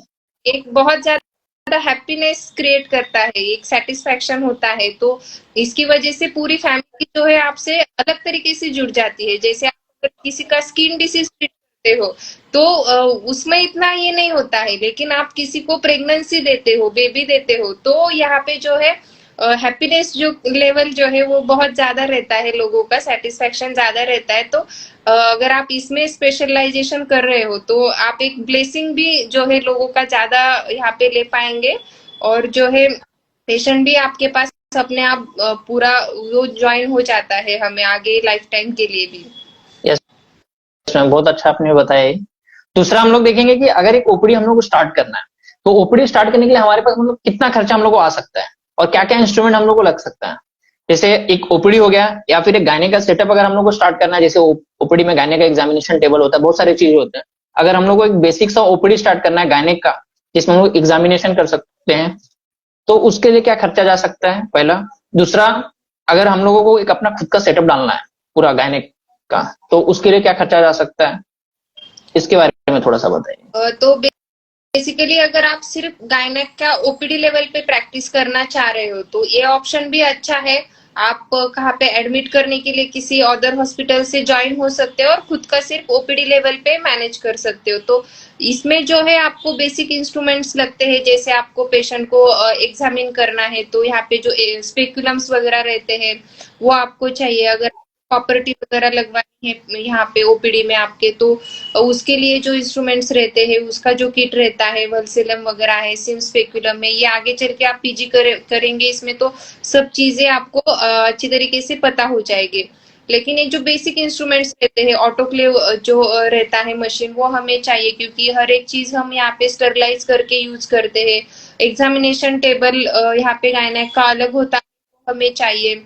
[SPEAKER 2] एक बहुत ज्यादा हैप्पीनेस क्रिएट करता है, एक सेटिस्फैक्शन होता है। तो इसकी वजह से पूरी फैमिली जो है आपसे अलग तरीके से जुड़ जाती है। जैसे आप अगर किसी का स्किन डिसीज ट्रीट करते हो तो उसमें इतना ये नहीं होता है, लेकिन आप किसी को प्रेगनेंसी देते हो, बेबी देते हो, तो यहाँ पे जो है हैप्पीनेस जो लेवल जो है वो बहुत ज्यादा रहता है, लोगों का सेटिस्फेक्शन ज्यादा रहता है। तो अगर आप इसमें स्पेशलाइजेशन कर रहे हो तो आप एक ब्लेसिंग भी जो है लोगों का ज्यादा यहाँ पे ले पाएंगे, और जो है पेशेंट भी आपके पास अपने आप पूरा वो ज्वाइन हो जाता है हमें आगे लाइफ टाइम के लिए भी।
[SPEAKER 1] यस मैम, बहुत अच्छा आपने बताया ये। दूसरा हम लोग देखेंगे कि अगर एक ओपीडी हम लोग को स्टार्ट करना है, तो ओपीडी स्टार्ट करने के लिए हमारे पास मतलब कितना खर्चा हम लोग को आ सकता है, और क्या क्या इंस्ट्रूमेंट हम लोग को लग सकता है। जैसे एक ओपीडी हो गया, या फिर एक गायने का सेटअप अगर हम लोग को स्टार्ट करना है, जैसे ओपीडी में गायने का एग्जामिनेशन टेबल होता है, बहुत सारे चीज होते हैं। अगर हम लोग को एक बेसिक सा ओपीडी स्टार्ट करना है गायने का, जिसमें हम लोग एग्जामिनेशन कर सकते हैं, तो उसके लिए क्या खर्चा जा सकता है, पहला। दूसरा, अगर हम लोगों को एक अपना खुद का सेटअप डालना है पूरा गायनेक का, तो उसके लिए क्या खर्चा जा सकता है, इसके बारे में थोड़ा सा बताइए।
[SPEAKER 2] तो बेसिकली अगर आप सिर्फ गायनेक का ओपीडी लेवल पे प्रैक्टिस करना चाह रहे हो तो ये ऑप्शन भी अच्छा है। आप कहाँ पे एडमिट करने के लिए किसी अदर हॉस्पिटल से ज्वाइन हो सकते हो और खुद का सिर्फ ओपीडी लेवल पे मैनेज कर सकते हो। तो इसमें जो है आपको बेसिक इंस्ट्रूमेंट्स लगते हैं, जैसे आपको पेशेंट को एग्जामिन करना है तो यहाँ पे जो स्पेकुलम्स वगैरह रहते हैं वो आपको चाहिए। अगर प्रॉपर्टी वगैरह लगवानी है यहाँ पे ओपीडी में आपके, तो उसके लिए जो इंस्ट्रूमेंट्स रहते हैं उसका जो किट रहता है, वल्सेलम वगैरह है, सिम स्पेकुलम है, ये आगे चल के आप पीजी करेंगे इसमें तो सब चीजें आपको अच्छी तरीके से पता हो जाएगी। लेकिन एक जो बेसिक इंस्ट्रूमेंट्स रहते हैं, ऑटोक्लेव जो रहता है मशीन, वो हमें चाहिए क्योंकि हर एक चीज हम यहाँ पे स्टरलाइज करके यूज करते हैं। एग्जामिनेशन टेबल यहाँ पे गायनेक का अलग होता है, वो हमें चाहिए।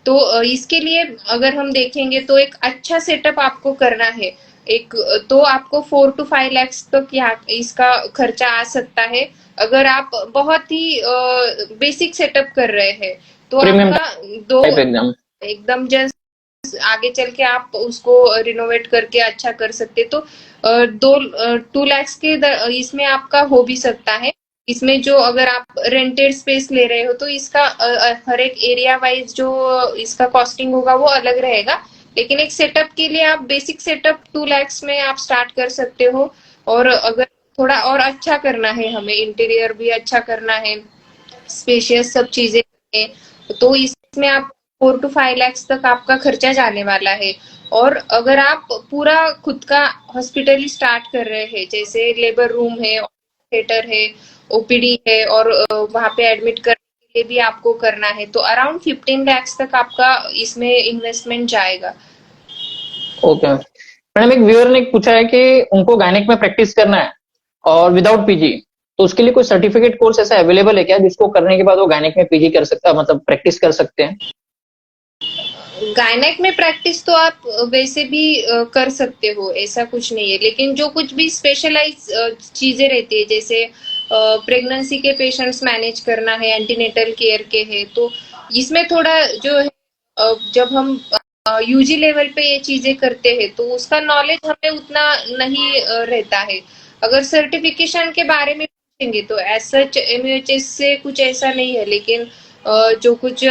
[SPEAKER 2] तो इसके लिए अगर हम देखेंगे तो एक अच्छा सेटअप आपको करना है। एक तो आपको 4 to 5 lakhs तक यहाँ इसका खर्चा आ सकता है। अगर आप बहुत ही बेसिक सेटअप कर रहे हैं तो
[SPEAKER 1] प्रीमियम
[SPEAKER 2] आपका दो
[SPEAKER 1] टाइप एकदम।
[SPEAKER 2] एकदम जस्ट आगे चल के आप उसको रिनोवेट करके अच्छा कर सकते, तो 2 lakhs के इसमें आपका हो भी सकता है। इसमें जो अगर आप रेंटेड स्पेस ले रहे हो तो इसका हर एक एरिया वाइज जो इसका कॉस्टिंग होगा वो अलग रहेगा। लेकिन एक सेटअप के लिए आप बेसिक सेटअप 2 lakhs में आप स्टार्ट कर सकते हो। और अगर थोड़ा और अच्छा करना है, हमें इंटीरियर भी अच्छा करना है, स्पेशियस सब चीजें हैं, तो इसमें आप 4 to 5 lakhs तक आपका खर्चा जाने वाला है। और अगर आप पूरा खुद का हॉस्पिटल स्टार्ट कर रहे हैं, जैसे लेबर रूम है, थिएटर है, ओपीडी है और वहां पे एडमिट करने के लिए भी आपको करना है, तो अराउंड 15 lakhs तक आपका इसमें इन्वेस्टमेंट जाएगा।
[SPEAKER 1] ओके मैडम, एक व्यूअर ने पूछा है कि उनको गायनेक में प्रैक्टिस करना है और विदाउट पीजी, तो उसके लिए कोई सर्टिफिकेट कोर्स ऐसा अवेलेबल है क्या जिसको करने के बाद वो गायनेक में पीजी कर सकता, मतलब प्रैक्टिस कर सकते हैं?
[SPEAKER 2] गायनेक में प्रैक्टिस तो आप वैसे भी कर सकते हो, ऐसा कुछ नहीं है। लेकिन जो कुछ भी स्पेशलाइज चीजें रहती है, जैसे प्रेगनेंसी के पेशेंट्स मैनेज करना है, एंटीनेटल केयर के है, तो इसमें थोड़ा जो है जब हम यूजी लेवल पे ये चीजें करते हैं तो उसका नॉलेज हमें उतना नहीं रहता है। अगर सर्टिफिकेशन के बारे में पूछेंगे तो एज सच एमयूएचएस से कुछ ऐसा नहीं है। लेकिन जो कुछ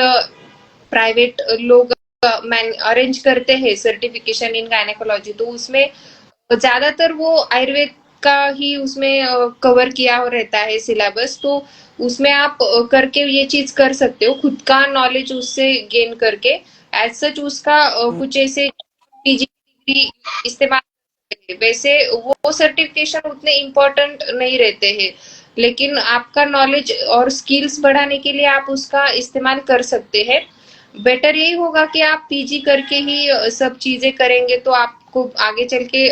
[SPEAKER 2] प्राइवेट लोग अरेंज करते हैं सर्टिफिकेशन इन गायनेकोलॉजी, तो उसमें ज्यादातर वो आयुर्वेद का ही उसमें कवर किया हो रहता है सिलेबस। तो उसमें आप करके ये चीज कर सकते हो, खुद का नॉलेज उससे गेन करके। एज सच उसका कुछ ऐसे पीजी डिग्री इस्तेमाल करते हैं। वैसे वो सर्टिफिकेशन उतने इम्पोर्टेंट नहीं रहते हैं, लेकिन आपका नॉलेज और स्किल्स बढ़ाने के लिए आप उसका इस्तेमाल कर सकते हैं। बेटर यही होगा कि आप पीजी करके ही सब चीजें करेंगे तो आपको आगे चल के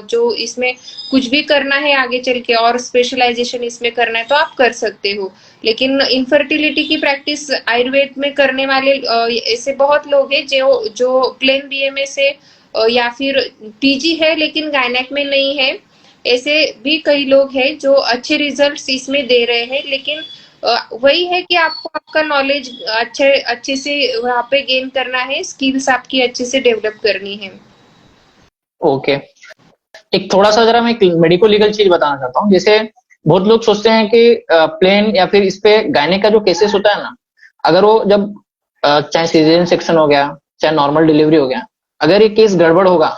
[SPEAKER 2] जो इसमें कुछ भी करना है आगे चल के और स्पेशलाइजेशन इसमें करना है तो आप कर सकते हो। लेकिन इनफर्टिलिटी की प्रैक्टिस आयुर्वेद में करने वाले ऐसे बहुत लोग हैं जो जो प्लेन बीएमएस है या फिर पीजी है लेकिन गायनेक में नहीं है। ऐसे भी कई लोग हैं जो अच्छे रिजल्ट्स इसमें दे रहे हैं। लेकिन वही है कि आपको आपका नॉलेज अच्छे अच्छे से वहां पे गेन करना है, स्किल्स आपकी अच्छे से डेवलप करनी है।
[SPEAKER 1] ओके एक थोड़ा सा जरा मैं मेडिको लीगल चीज बताना चाहता हूँ। जैसे बहुत लोग सोचते हैं कि प्लेन या फिर इस पे गायनेक का जो केसेस होता है ना, अगर वो जब चाहे सीजरियन सेक्शन हो गया चाहे नॉर्मल डिलीवरी हो गया, अगर ये केस गड़बड़ होगा,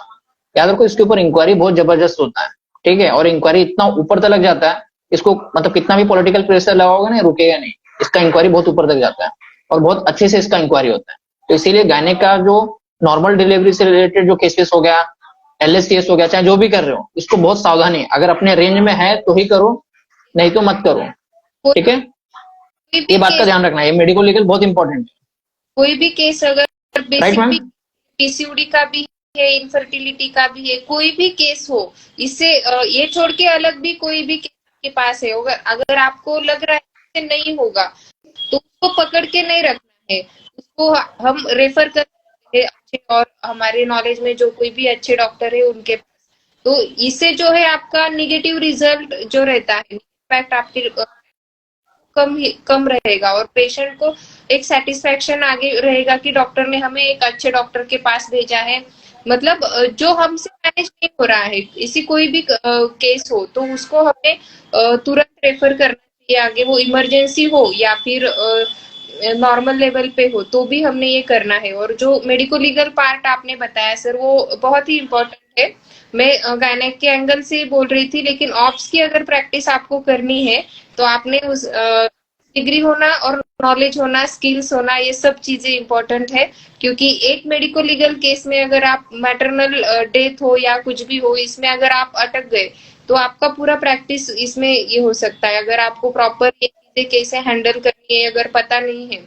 [SPEAKER 1] याद रखो इसके ऊपर इंक्वायरी बहुत जबरदस्त होता है, ठीक है, और इंक्वायरी इतना ऊपर तक जाता है, इसको मतलब कितना भी पॉलिटिकल प्रेशर लगाओगे ना रुकेगा नहीं, इसका इंक्वायरी बहुत ऊपर तक जाता है और बहुत अच्छे से इसका इंक्वायरी होता है। तो इसीलिए गायनेक का जो नॉर्मल डिलीवरी से रिलेटेड जो केसेस हो गया, एलएससीएस हो गया, चाहे जो भी कर रहे हो, इसको बहुत सावधानी, अगर अपने रेंज में है तो ही करो, नहीं तो मत करो, ठीक है।
[SPEAKER 2] कोई
[SPEAKER 1] ये
[SPEAKER 2] भी
[SPEAKER 1] बात का
[SPEAKER 2] केस
[SPEAKER 1] ध्यान रखना, ये मेडिको लीगल बहुत इंपॉर्टेंट
[SPEAKER 2] कोई भी केस अगर
[SPEAKER 1] है, राइट
[SPEAKER 2] बेसिक
[SPEAKER 1] मैम?
[SPEAKER 2] भी पीसीओडी का भी है, इनफर्टिलिटी का भी है, कोई भी केस हो, इससे ये छोड़ के अलग भी कोई भी केस आपके पास है, अगर अगर आपको लग रहा है कि नहीं होगा तो उसको पकड़ के नहीं रखना है। उसको हम रेफर करते हैं अच्छे और हमारे नॉलेज में जो कोई भी अच्छे डॉक्टर है उनके पास। तो इससे जो है आपका निगेटिव रिजल्ट जो रहता है, इम्पैक्ट आपके कम रहेगा और पेशेंट को एक सेटिस्फेक्शन आगे रहेगा कि डॉक्टर ने हमें एक अच्छे डॉक्टर के पास भेजा है। मतलब जो हमसे मैनेज नहीं हो रहा है, इसी कोई भी केस हो तो उसको हमें तुरंत रेफर करना चाहिए आगे, वो इमरजेंसी हो या फिर नॉर्मल लेवल पे हो तो भी हमने ये करना है। और जो मेडिको लीगल पार्ट आपने बताया सर, वो बहुत ही इम्पोर्टेंट है। मैं गायनेक के एंगल से ही बोल रही थी, लेकिन ऑप्स की अगर प्रैक्टिस आपको करनी है तो आपने उस डिग्री होना और नॉलेज होना, स्किल्स होना, ये सब चीजें इंपॉर्टेंट है। क्योंकि एक मेडिको लीगल केस में अगर आप मैटरनल डेथ हो या कुछ भी हो, इसमें अगर आप अटक गए तो आपका पूरा प्रैक्टिस इसमें ये हो सकता है। अगर आपको प्रॉपर ये चीजें कैसे हैंडल करनी है अगर पता नहीं है,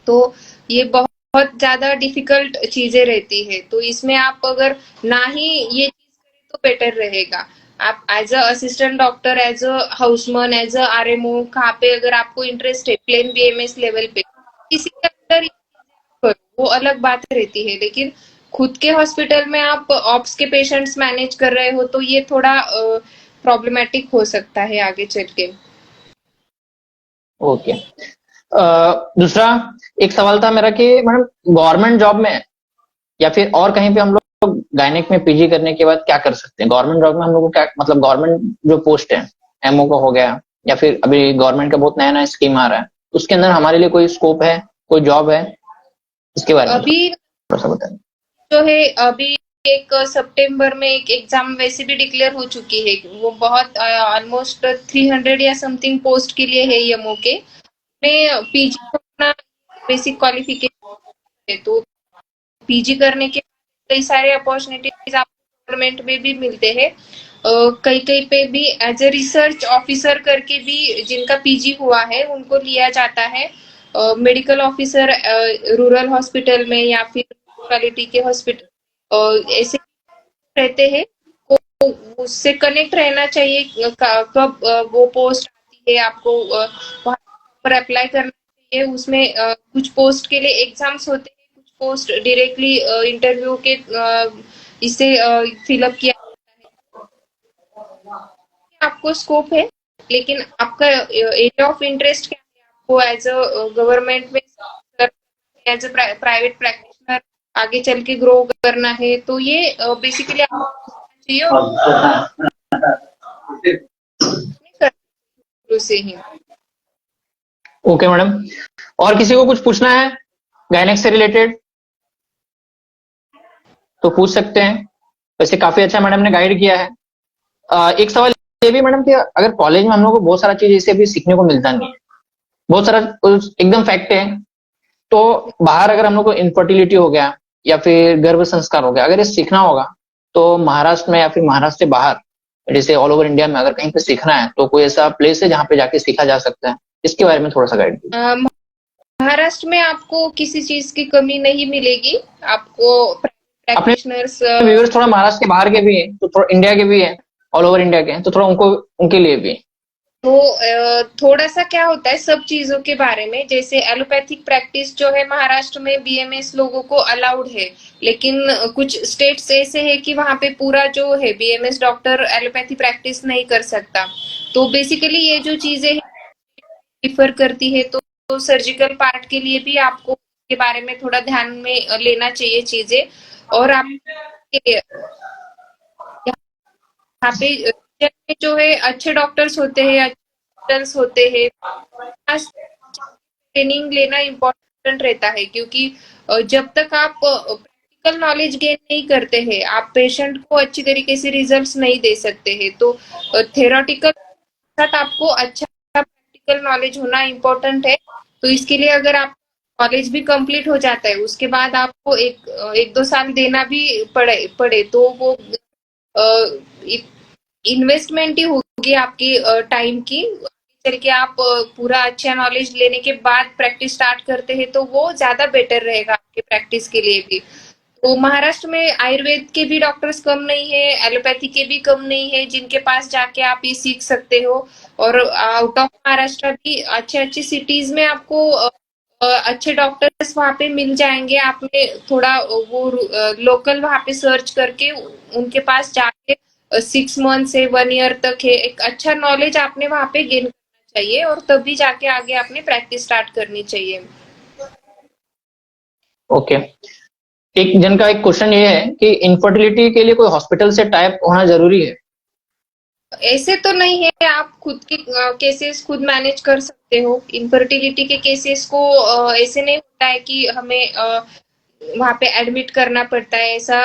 [SPEAKER 2] तो ये बहुत ज्यादा डिफिकल्ट चीजें रहती है। तो इसमें आप अगर ना ही ये चीज करें तो बेटर रहेगा। आप as a assistant doctor, as a houseman, as a RMO, कहाँ पे अगर आपको इंटरेस्ट है प्लेन बीएमएस लेवल पे, किसी के अंदर ये चीजें आप करो, वो अलग बात रहती है। लेकिन खुद के हॉस्पिटल में आप ऑप्स के पेशेंट्स मैनेज कर रहे हो तो ये थोड़ा प्रॉब्लमेटिक हो सकता है आगे चल के।
[SPEAKER 1] ओके। दूसरा एक सवाल था मेरा कि मैडम गवर्नमेंट जॉब में या फिर और कहीं पे हम लोग गायनेक में पीजी करने के बाद क्या कर सकते हैं? गवर्नमेंट जॉब में हम लोग को क्या मतलब गवर्नमेंट जो पोस्ट है, एमओ का हो गया या फिर अभी गवर्नमेंट का बहुत नया नया स्कीम आ रहा है, उसके अंदर हमारे लिए कोई स्कोप है, कोई जॉब है? इसके बारे में
[SPEAKER 2] अभी
[SPEAKER 1] थोड़ा सा बताएं।
[SPEAKER 2] जो है, अभी एक सितंबर में एक एग्जाम वैसे भी डिक्लेयर हो चुकी है। वो बहुत ऑलमोस्ट 300 या समथिंग पोस्ट के लिए है यमओ के में। पीजी करना बेसिक क्वालिफिकेशन है, तो पीजी करने के कई सारे अपॉर्चुनिटीज आपको गवर्नमेंट में भी मिलते हैं। कई कई पे भी एज ए रिसर्च ऑफिसर करके भी जिनका पीजी हुआ है उनको लिया जाता है। मेडिकल ऑफिसर रूरल हॉस्पिटल में या फिर म्युनिसिपैलिटी के हॉस्पिटल ऐसे रहते हैं। तो उससे कनेक्ट रहना चाहिए। कब वो पोस्ट आती है आपको वहाँ पर अप्लाई करना चाहिए। उसमें कुछ पोस्ट के लिए एग्जाम्स होते हैं, कुछ पोस्ट डायरेक्टली इंटरव्यू के इससे फिलअप किया आपको स्कोप है। लेकिन आपका एरिया ऑफ इंटरेस्ट क्या है, आपको एज अ गवर्नमेंट में एज अ प्राइवेट प्रैक्टिशनर आगे चल के ग्रो करना है, तो ये बेसिकली आपको चाहिए और करना शुरू से ही।
[SPEAKER 1] ओके मैडम, और किसी को कुछ पूछना है गायनेक से रिलेटेड तो पूछ सकते हैं। वैसे काफी अच्छा मैडम ने गाइड किया है। एक सवाल ये भी मैडम कि अगर कॉलेज में हम लोग को बहुत सारा चीज जैसे अभी सीखने को मिलता नहीं है, बहुत सारा एकदम फैक्ट है, तो बाहर अगर हम लोग को इनफर्टिलिटी हो गया या फिर गर्भ संस्कार हो गया, अगर ये सीखना होगा तो महाराष्ट्र में या फिर महाराष्ट्र से बाहर जैसे ऑल ओवर इंडिया में अगर कहीं पे सीखना है तो कोई ऐसा प्लेस है जहाँ पे जाके सीखा जा सकता है? इसके बारे में थोड़ा सा गाइड कीजिए।
[SPEAKER 2] महाराष्ट्र में आपको किसी चीज की कमी नहीं मिलेगी। आपको
[SPEAKER 1] अपने
[SPEAKER 2] प्रैक्टिशनर्स
[SPEAKER 1] व्यूअर्स थोड़ा महाराष्ट्र के बाहर के भी हैं, तो थोड़ा इंडिया के भी हैं, ऑल ओवर इंडिया के हैं, तो थोड़ा उनको उनके लिए भी।
[SPEAKER 2] तो थोड़ा सा क्या होता है सब चीजों के बारे में, जैसे एलोपैथिक प्रैक्टिस जो है महाराष्ट्र में बीएमएस लोगों को अलाउड है। लेकिन कुछ स्टेट्स ऐसे है कि वहां पे पूरा जो है बीएमएस डॉक्टर एलोपैथी प्रैक्टिस नहीं कर सकता। तो बेसिकली ये जो चीजें डिफर करती है, तो सर्जिकल पार्ट के लिए भी आपको के बारे में थोड़ा ध्यान में लेना चाहिए चीजें। और आप यहाँ पे region में जो है अच्छे डॉक्टर्स होते हैं, अच्छे हॉस्पिटल्स होते हैं, ट्रेनिंग लेना इम्पोर्टेंट रहता है। क्योंकि जब तक आप प्रैक्टिकल नॉलेज गेन नहीं करते हैं, आप पेशेंट को अच्छी तरीके से रिजल्ट्स नहीं दे सकते हैं। तो थेरोटिकल साथ आपको अच्छा प्रैक्टिकल नॉलेज होना इम्पोर्टेंट है। तो इसके लिए अगर आप कॉलेज भी कंप्लीट हो जाता है, उसके बाद आपको एक दो साल देना भी पड़े तो वो इन्वेस्टमेंट ही होगी आपकी टाइम की। चल के आप पूरा अच्छा नॉलेज लेने के बाद प्रैक्टिस स्टार्ट करते हैं तो वो ज्यादा बेटर रहेगा आपके प्रैक्टिस के लिए भी। तो महाराष्ट्र में आयुर्वेद के भी डॉक्टर्स कम नहीं है, एलोपैथी के भी कम नहीं है, जिनके पास जाके आप ये सीख सकते हो। और आउट ऑफ महाराष्ट्र भी अच्छे अच्छे सिटीज में आपको अच्छे डॉक्टर्स वहाँ पे मिल जाएंगे। आपने थोड़ा वो लोकल वहाँ पे सर्च करके उनके पास जाके 6 मंथ से 1 ईयर तक है एक अच्छा नॉलेज आपने वहाँ पे गेन करना चाहिए, और तभी जाके आगे आपने प्रैक्टिस स्टार्ट करनी चाहिए।
[SPEAKER 1] ओके। एक जन का एक क्वेश्चन ये है कि इनफर्टिलिटी के लिए कोई हॉस्पिटल से टाइप होना जरूरी है?
[SPEAKER 2] ऐसे तो नहीं है, आप खुद के केसेस खुद मैनेज कर सकते हो। इनफर्टिलिटी के केसेस को ऐसे नहीं होता है कि हमें वहां पे एडमिट करना पड़ता है, ऐसा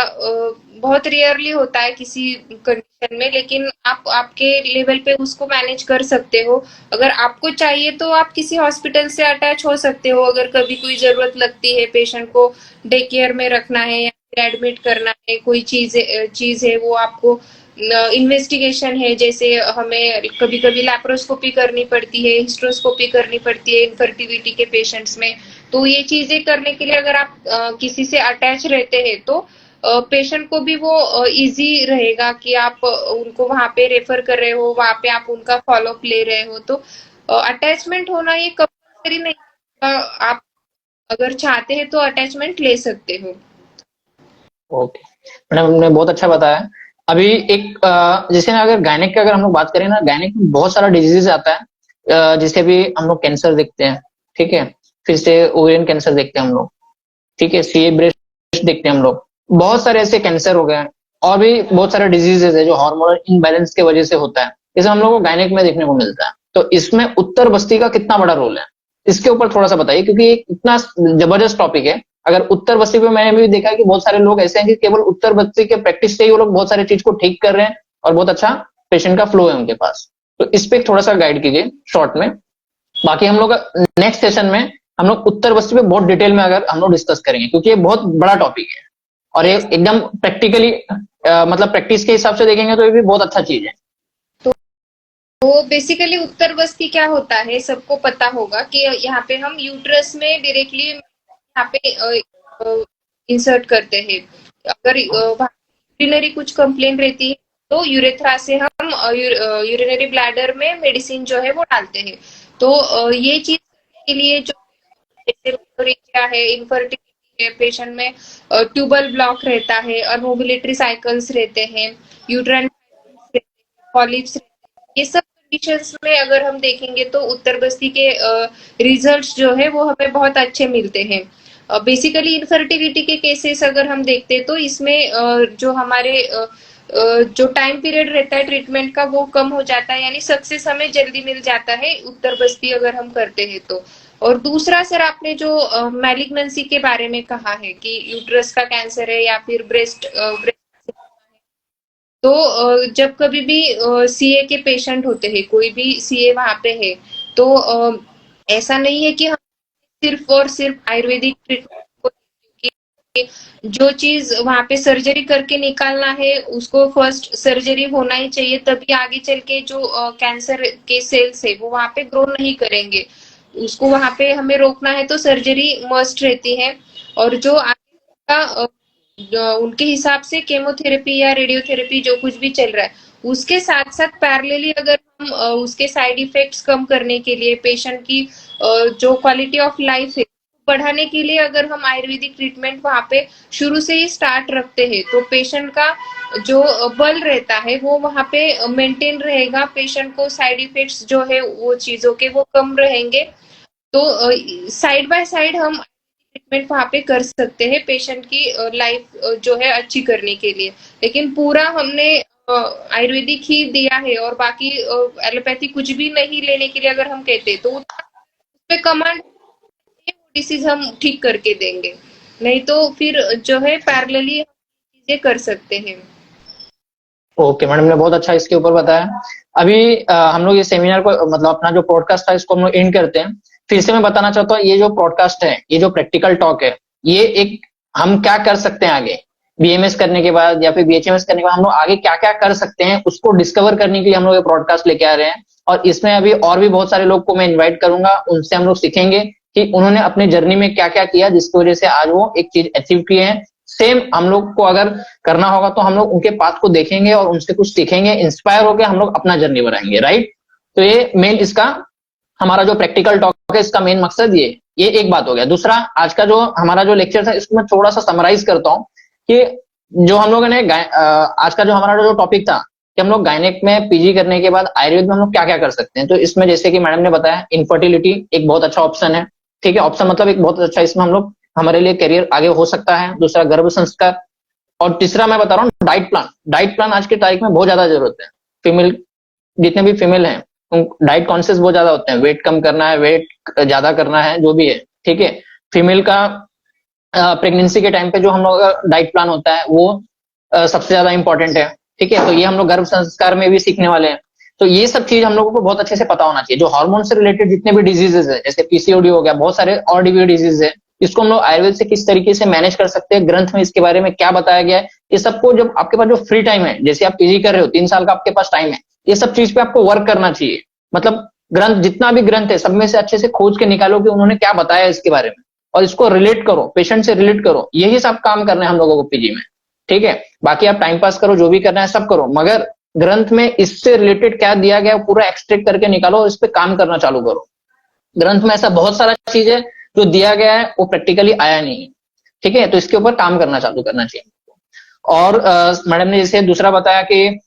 [SPEAKER 2] बहुत रेयरली होता है किसी कंडीशन में, लेकिन आप आपके लेवल पे उसको मैनेज कर सकते हो। अगर आपको चाहिए तो आप किसी हॉस्पिटल से अटैच हो सकते हो, अगर कभी कोई जरूरत लगती है, पेशेंट को डे केयर में रखना है या फिर एडमिट करना है, कोई चीज है वो आपको इन्वेस्टिगेशन है, जैसे हमें कभी कभी लैप्रोस्कोपी करनी पड़ती है, हिस्ट्रोस्कोपी करनी पड़ती है इनफर्टिलिटी के पेशेंट्स में। तो ये चीजें करने के लिए अगर आप किसी से अटैच रहते हैं तो पेशेंट को भी वो इजी रहेगा कि आप उनको वहां पे रेफर कर रहे हो, वहां पे आप उनका फॉलोअप ले रहे हो। तो अटैचमेंट होना ये कंपल्सरी नहीं है। आप अगर चाहते हैं तो अटैचमेंट ले सकते हो।
[SPEAKER 1] ओके मैडम, हमने बहुत अच्छा बताया। अभी एक जैसे ना, अगर गायनेक की अगर हम लोग बात करें ना, गायनेक में बहुत सारा डिजीजेस आता है। जैसे भी हम लोग कैंसर देखते हैं, ठीक है, फिर से ओवेरियन कैंसर देखते हैं हम लोग, ठीक है, सीए ब्रेस्ट देखते हैं हम लोग, बहुत सारे ऐसे कैंसर हो गए हैं। और भी बहुत सारे डिजीजेस है जो हार्मोनल इनबैलेंस की वजह से होता है, जैसे हम लोग को गायनेक में देखने को मिलता है। तो इसमें उत्तर बस्ती का कितना बड़ा रोल है, इसके ऊपर थोड़ा सा बताइए, क्योंकि ये इतना जबरदस्त टॉपिक है। अगर उत्तर बस्ती पे मैंने भी देखा है कि बहुत सारे लोग ऐसे हैं कि केवल उत्तर बस्ती के प्रैक्टिस से ही वो लोग बहुत सारी चीज को ठीक कर रहे हैं, और बहुत अच्छा पेशेंट का फ्लो है उनके पास। तो इस पे थोड़ा सा गाइड कीजिए शॉर्ट में। बाकी हम लोग नेक्स्ट सेशन में हम लोग उत्तर बस्ती पे बहुत डिटेल में अगर हम लोग डिस्कस करेंगे, क्योंकि ये बहुत बड़ा टॉपिक है, और ये
[SPEAKER 2] यस।
[SPEAKER 1] एकदम प्रैक्टिकली मतलब प्रैक्टिस के हिसाब से देखेंगे तो ये भी बहुत अच्छा चीज है।
[SPEAKER 2] तो बेसिकली उत्तर बस्ती क्या होता है, सबको पता होगा कि यहाँ पे हम यूट्रस में डायरेक्टली यहाँ पे इंसर्ट करते हैं। अगर यूरिनरी कुछ कंप्लेन रहती है तो यूरेथ्रा से हम यूरिनरी ब्लैडर में मेडिसिन जो है वो डालते हैं। तो ये चीज करने के लिए जो जैसे मेनोरेजिया है, इनफर्टिलिटी है, पेशेंट में ट्यूबल ब्लॉक रहता है, अनओव्युलेटरी साइकिल्स रहते हैं, यूट्राइन रहते हैं, पॉलिप्स रहते हैं, ये सब कंडीशंस में अगर हम देखेंगे तो उत्तर बस्ती के रिजल्ट्स जो है वो हमें बहुत अच्छे मिलते हैं। बेसिकली इनफर्टिलिटी के केसेस अगर हम देखते हैं तो इसमें जो हमारे जो टाइम पीरियड रहता है ट्रीटमेंट का वो कम हो जाता है, यानी सक्सेस हमें जल्दी मिल जाता है उत्तर बस्ती अगर हम करते हैं तो। और दूसरा सर, आपने जो मैलिग्नेंसी के बारे में कहा है कि यूट्रस का कैंसर है या फिर ब्रेस्ट, तो जब कभी भी सीए के पेशेंट होते हैं, कोई भी सीए वहां पे है, तो ऐसा नहीं है कि हम सिर्फ और सिर्फ आयुर्वेदिक ट्रीटमेंट को, जो चीज वहां पे सर्जरी करके निकालना है उसको फर्स्ट सर्जरी होना ही चाहिए, तभी आगे चल के जो कैंसर के सेल्स है वो वहां पे ग्रो नहीं करेंगे। उसको वहां पे हमें रोकना है तो सर्जरी मस्ट रहती है। और जो आगे का उनके हिसाब से केमोथेरेपी या रेडियोथेरेपी जो कुछ भी चल रहा है, उसके साथ साथ पैरेलली अगर हम उसके साइड इफेक्ट्स कम करने के लिए, पेशेंट की जो क्वालिटी ऑफ लाइफ है बढ़ाने के लिए, अगर हम आयुर्वेदिक ट्रीटमेंट वहां पे शुरू से ही स्टार्ट रखते हैं तो पेशेंट का जो बल रहता है वो वहां पे मेंटेन रहेगा, पेशेंट को साइड इफेक्ट्स जो है वो चीजों के वो कम रहेंगे। तो साइड बाय साइड हम ट्रीटमेंट वहां पे कर सकते हैं पेशेंट की लाइफ जो है अच्छी करने के लिए। लेकिन पूरा हमने आयुर्वेदिक ही दिया है और बाकी एलोपैथी कुछ भी नहीं लेने के लिए अगर हम कहते हैं तो उस पे कमांड डिसीज हम ठीक करके देंगे, नहीं तो फिर जो है पैरेलली चीजें कर सकते हैं।
[SPEAKER 1] ओके मैडम ने बहुत अच्छा इसके ऊपर बताया। अभी हम लोग ये सेमिनार को, मतलब अपना जो पॉडकास्ट था इसको हम लोग एंड करते हैं। फिर से मैं बताना चाहता हूँ, ये जो पॉडकास्ट है, ये जो प्रैक्टिकल टॉक है, ये एक हम क्या कर सकते हैं आगे बीएमएस करने के बाद या फिर बीएचएमएस करने के बाद, हम लोग आगे क्या क्या कर सकते हैं उसको डिस्कवर करने के लिए हम लोग ये पॉडकास्ट लेके आ रहे हैं। और इसमें अभी और भी बहुत सारे लोग को मैं इन्वाइट करूंगा, उनसे हम लोग सीखेंगे कि उन्होंने अपने जर्नी में क्या क्या किया जिसकी वजह से आज वो एक चीज अचीव किए हैं। सेम हम लोग को अगर करना होगा तो हम लोग उनके पाथ को देखेंगे और उनसे कुछ सीखेंगे, इंस्पायर होकर हम लोग अपना जर्नी बनाएंगे, राइट। तो ये मेन इसका हमारा जो प्रैक्टिकल टॉक है, इसका मेन मकसद ये एक बात हो गया। दूसरा, आज का जो हमारा जो लेक्चर था इसको मैं थोड़ा सा समराइज करता हूँ कि जो हम लोगों ने आज का जो हमारा जो टॉपिक था कि हम लोग गायनेक में पीजी करने के बाद आयुर्वेद में हम लोग क्या क्या कर सकते हैं। तो इसमें जैसे कि मैडम ने बताया, इनफर्टिलिटी एक बहुत अच्छा ऑप्शन है, ठीक है, ऑप्शन मतलब एक बहुत अच्छा, इसमें हम लोग हमारे लिए करियर आगे हो सकता है। दूसरा, गर्भ संस्कार। और तीसरा मैं बता रहा हूँ डाइट प्लान। डाइट प्लान आज की तारीख में बहुत ज्यादा जरूरत है। फीमेल जितने भी फीमेल हैं डाइट कॉन्शियस बहुत ज्यादा होते हैं, वेट कम करना है, वेट ज्यादा करना है, जो भी है, ठीक है। फीमेल का प्रेगनेंसी के टाइम पे जो हम लोग का डाइट प्लान होता है वो सबसे ज्यादा इंपॉर्टेंट है, ठीक है। तो ये हम लोग गर्भ संस्कार में भी सीखने वाले हैं। तो ये सब चीज हम लोगों को बहुत अच्छे से पता होना चाहिए। जो हार्मोन से रिलेटेड जितने भी डिजीजेस है, जैसे पीसीओडी हो गया, बहुत सारे और भी डिजीज है, इसको हम लोग आयुर्वेद से किस तरीके से मैनेज कर सकते हैं, ग्रंथ में इसके बारे में क्या बताया गया है, ये सबको जब आपके पास जो फ्री टाइम है, जैसे आप पीजी कर रहे हो, 3 साल का आपके पास टाइम है, ये सब चीज पे आपको वर्क करना चाहिए। मतलब ग्रंथ जितना भी ग्रंथ है सब में से अच्छे से खोज के निकालो कि उन्होंने क्या बताया इसके बारे में, और इसको रिलेट करो, पेशेंट से रिलेट करो। यही सब काम करना है हम लोगों को पीजी में, ठीक है। बाकी आप टाइम पास करो, जो भी करना है सब करो, मगर ग्रंथ में इससे रिलेटेड क्या दिया गया है पूरा एक्सट्रैक्ट करके निकालो और इस पे काम करना चालू करो। ग्रंथ में ऐसा बहुत सारा चीज है जो दिया गया है वो प्रैक्टिकली आया नहीं है, ठीक है। तो इसके ऊपर काम करना चालू करना चाहिए। और मैडम ने जैसे दूसरा बताया कि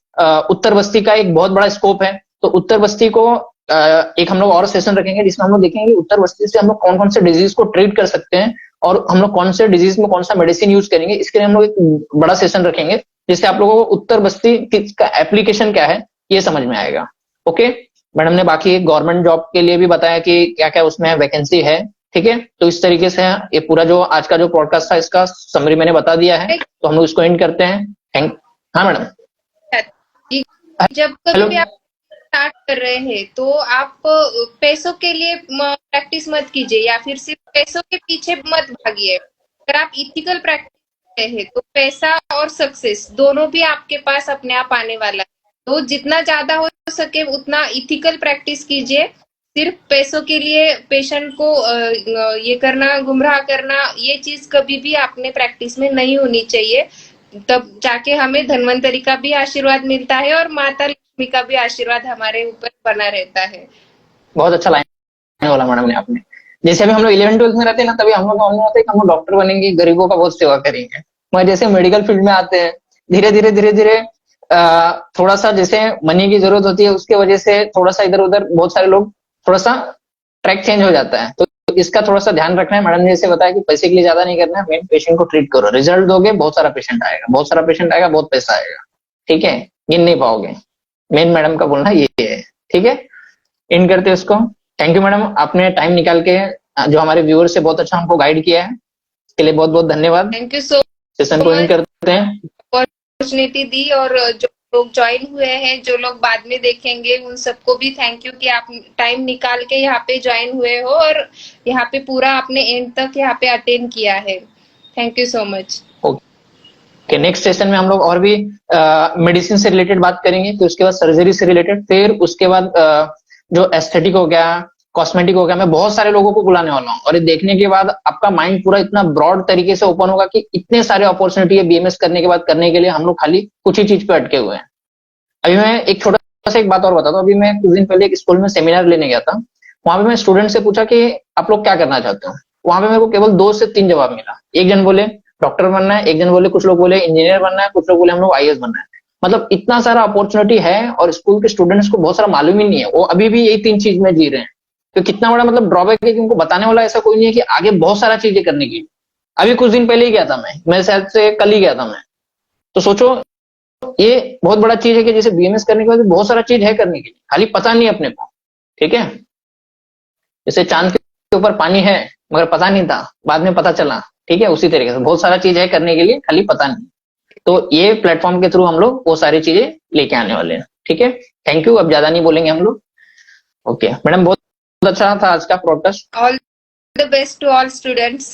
[SPEAKER 1] उत्तर बस्ती का एक बहुत बड़ा स्कोप है। तो उत्तर बस्ती को एक हम लोग और सेशन रखेंगे जिसमें हम लोग देखेंगे उत्तर बस्ती से हम लोग कौन कौन से डिजीज को ट्रीट कर सकते हैं और हम लोग कौन से डिजीज में कौन सा मेडिसिन यूज करेंगे। इसके लिए हम लोग एक बड़ा सेशन रखेंगे जिससे आप लोगों को उत्तर बस्ती का एप्लीकेशन क्या है ये समझ में आएगा। ओके, मैडम ने बाकी गवर्नमेंट जॉब के लिए भी बताया कि क्या क्या उसमें वैकेंसी है, ठीक है। तो इस तरीके से ये पूरा जो आज का जो पॉडकास्ट था इसका समरी मैंने बता दिया है, तो हम लोग इसको एंड करते हैं। थैंक। हाँ मैडम।
[SPEAKER 2] जब
[SPEAKER 1] हेलो।
[SPEAKER 2] कभी आप स्टार्ट कर रहे हैं तो आप पैसों के लिए प्रैक्टिस मत कीजिए या फिर सिर्फ पैसों के पीछे मत भागिए। अगर आप इथिकल प्रैक्टिस करते हैं तो पैसा और सक्सेस दोनों भी आपके पास अपने आप आने वाला है। तो जितना ज्यादा हो सके उतना इथिकल प्रैक्टिस कीजिए। सिर्फ पैसों के लिए पेशेंट को ये करना, गुमराह करना, ये चीज कभी भी अपने प्रैक्टिस में नहीं होनी चाहिए। तब जाके हमें धन्वंतरी का भी आशीर्वाद मिलता है और माता लक्ष्मी का भी आशीर्वाद हमारे ऊपर बना रहता है।
[SPEAKER 1] बहुत अच्छा लाइन बोला मैडम ने आपने। जैसे अभी हम लोग 11th-12th में रहते हैं ना, तभी हम लोग का होता है कि हम लोग डॉक्टर बनेंगे, गरीबों का बहुत सेवा करेंगे। मगर जैसे मेडिकल फील्ड में आते हैं, धीरे धीरे थोड़ा सा जैसे मनी की जरूरत होती है, उसके वजह से थोड़ा सा इधर उधर बहुत सारे लोग थोड़ा सा ट्रैक चेंज हो जाता है। तो इसका थोड़ा सा ध्यान रखना है। मैडम ने जैसे बताया कि पैसे के लिए ज्यादा नहीं करना है, मेन पेशेंट को ट्रीट करो। रिजल्ट दोगे बहुत सारा पेशेंट आएगा, बहुत सारा पेशेंट आएगा, बहुत पैसा आएगा, ठीक है, गिन नहीं पाओगे। मेन मैडम का बोलना ये है, ठीक है। इन करते हैं उसको। थैंक यू मैडम, आपने टाइम निकाल के जो हमारे व्यूअर से बहुत अच्छा हमको गाइड किया है, इसके लिए बहुत बहुत धन्यवाद।
[SPEAKER 2] थैंक यू सो
[SPEAKER 1] सेशन को इन करते हैं।
[SPEAKER 2] अपॉर्चुनिटी दी, और जो लोग ज्वाइन हुए हैं, जो लोग बाद में देखेंगे, उन सबको भी थैंक यू कि आप टाइम निकाल के यहाँ पे ज्वाइन हुए हो और यहाँ पे पूरा आपने एंड तक यहाँ पे अटेंड किया है। Thank you so much.
[SPEAKER 1] Okay, next session में हम लोग और भी मेडिसिन से रिलेटेड बात करेंगे, फिर उसके बाद सर्जरी से रिलेटेड, फिर उसके बाद जो एस्थेटिक हो गया, कॉस्मेटिक हो गया, मैं बहुत सारे लोगों को बुलाने वाला हूँ। और ये देखने के बाद आपका माइंड पूरा इतना ब्रॉड तरीके से ओपन होगा कि इतने सारे अपॉर्चुनिटी है बीएमएस करने के बाद करने के लिए, हम लोग खाली कुछ ही चीज पे अटके हुए हैं। अभी मैं एक छोटा सा एक बात और बताता हूँ। अभी मैं कुछ दिन पहले एक स्कूल में सेमिनार लेने गया था। वहां पे मैं स्टूडेंट से पूछा कि आप लोग क्या करना चाहते हो। वहां पे मेरे को केवल 2 से 3 जवाब मिला। एक जन बोले डॉक्टर बनना है, एक जन बोले, कुछ लोग बोले इंजीनियर बनना है, कुछ लोग बोले हम लोग आईएएस बनना है। मतलब इतना सारा अपॉर्चुनिटी है और स्कूल के स्टूडेंट्स को बहुत सारा मालूम ही नहीं है, वो अभी भी यही 3 चीज में जी रहे हैं। तो कितना बड़ा मतलब ड्रॉबैक है कि उनको बताने वाला ऐसा कोई नहीं है कि आगे बहुत सारा चीजें करने की। अभी कुछ दिन पहले ही गया था मैं शायद से कल ही गया था मैं। तो सोचो ये बहुत बड़ा चीज है कि जैसे बीएमएस करने के बाद बहुत सारा चीज है करने के लिए, खाली पता नहीं अपने को, ठीक है। जैसे चांद के ऊपर पानी है मगर पता नहीं था, बाद में पता चला, ठीक है। उसी तरीके से बहुत सारा चीज है करने के लिए, खाली पता नहीं। तो ये प्लेटफॉर्म के थ्रू हम लोग वो सारी चीजें लेके आने वाले हैं, ठीक है। थैंक यू, अब ज्यादा नहीं बोलेंगे हम लोग। ओके मैडम, बहुत अच्छा था आज का podcast.
[SPEAKER 2] All the best to all students.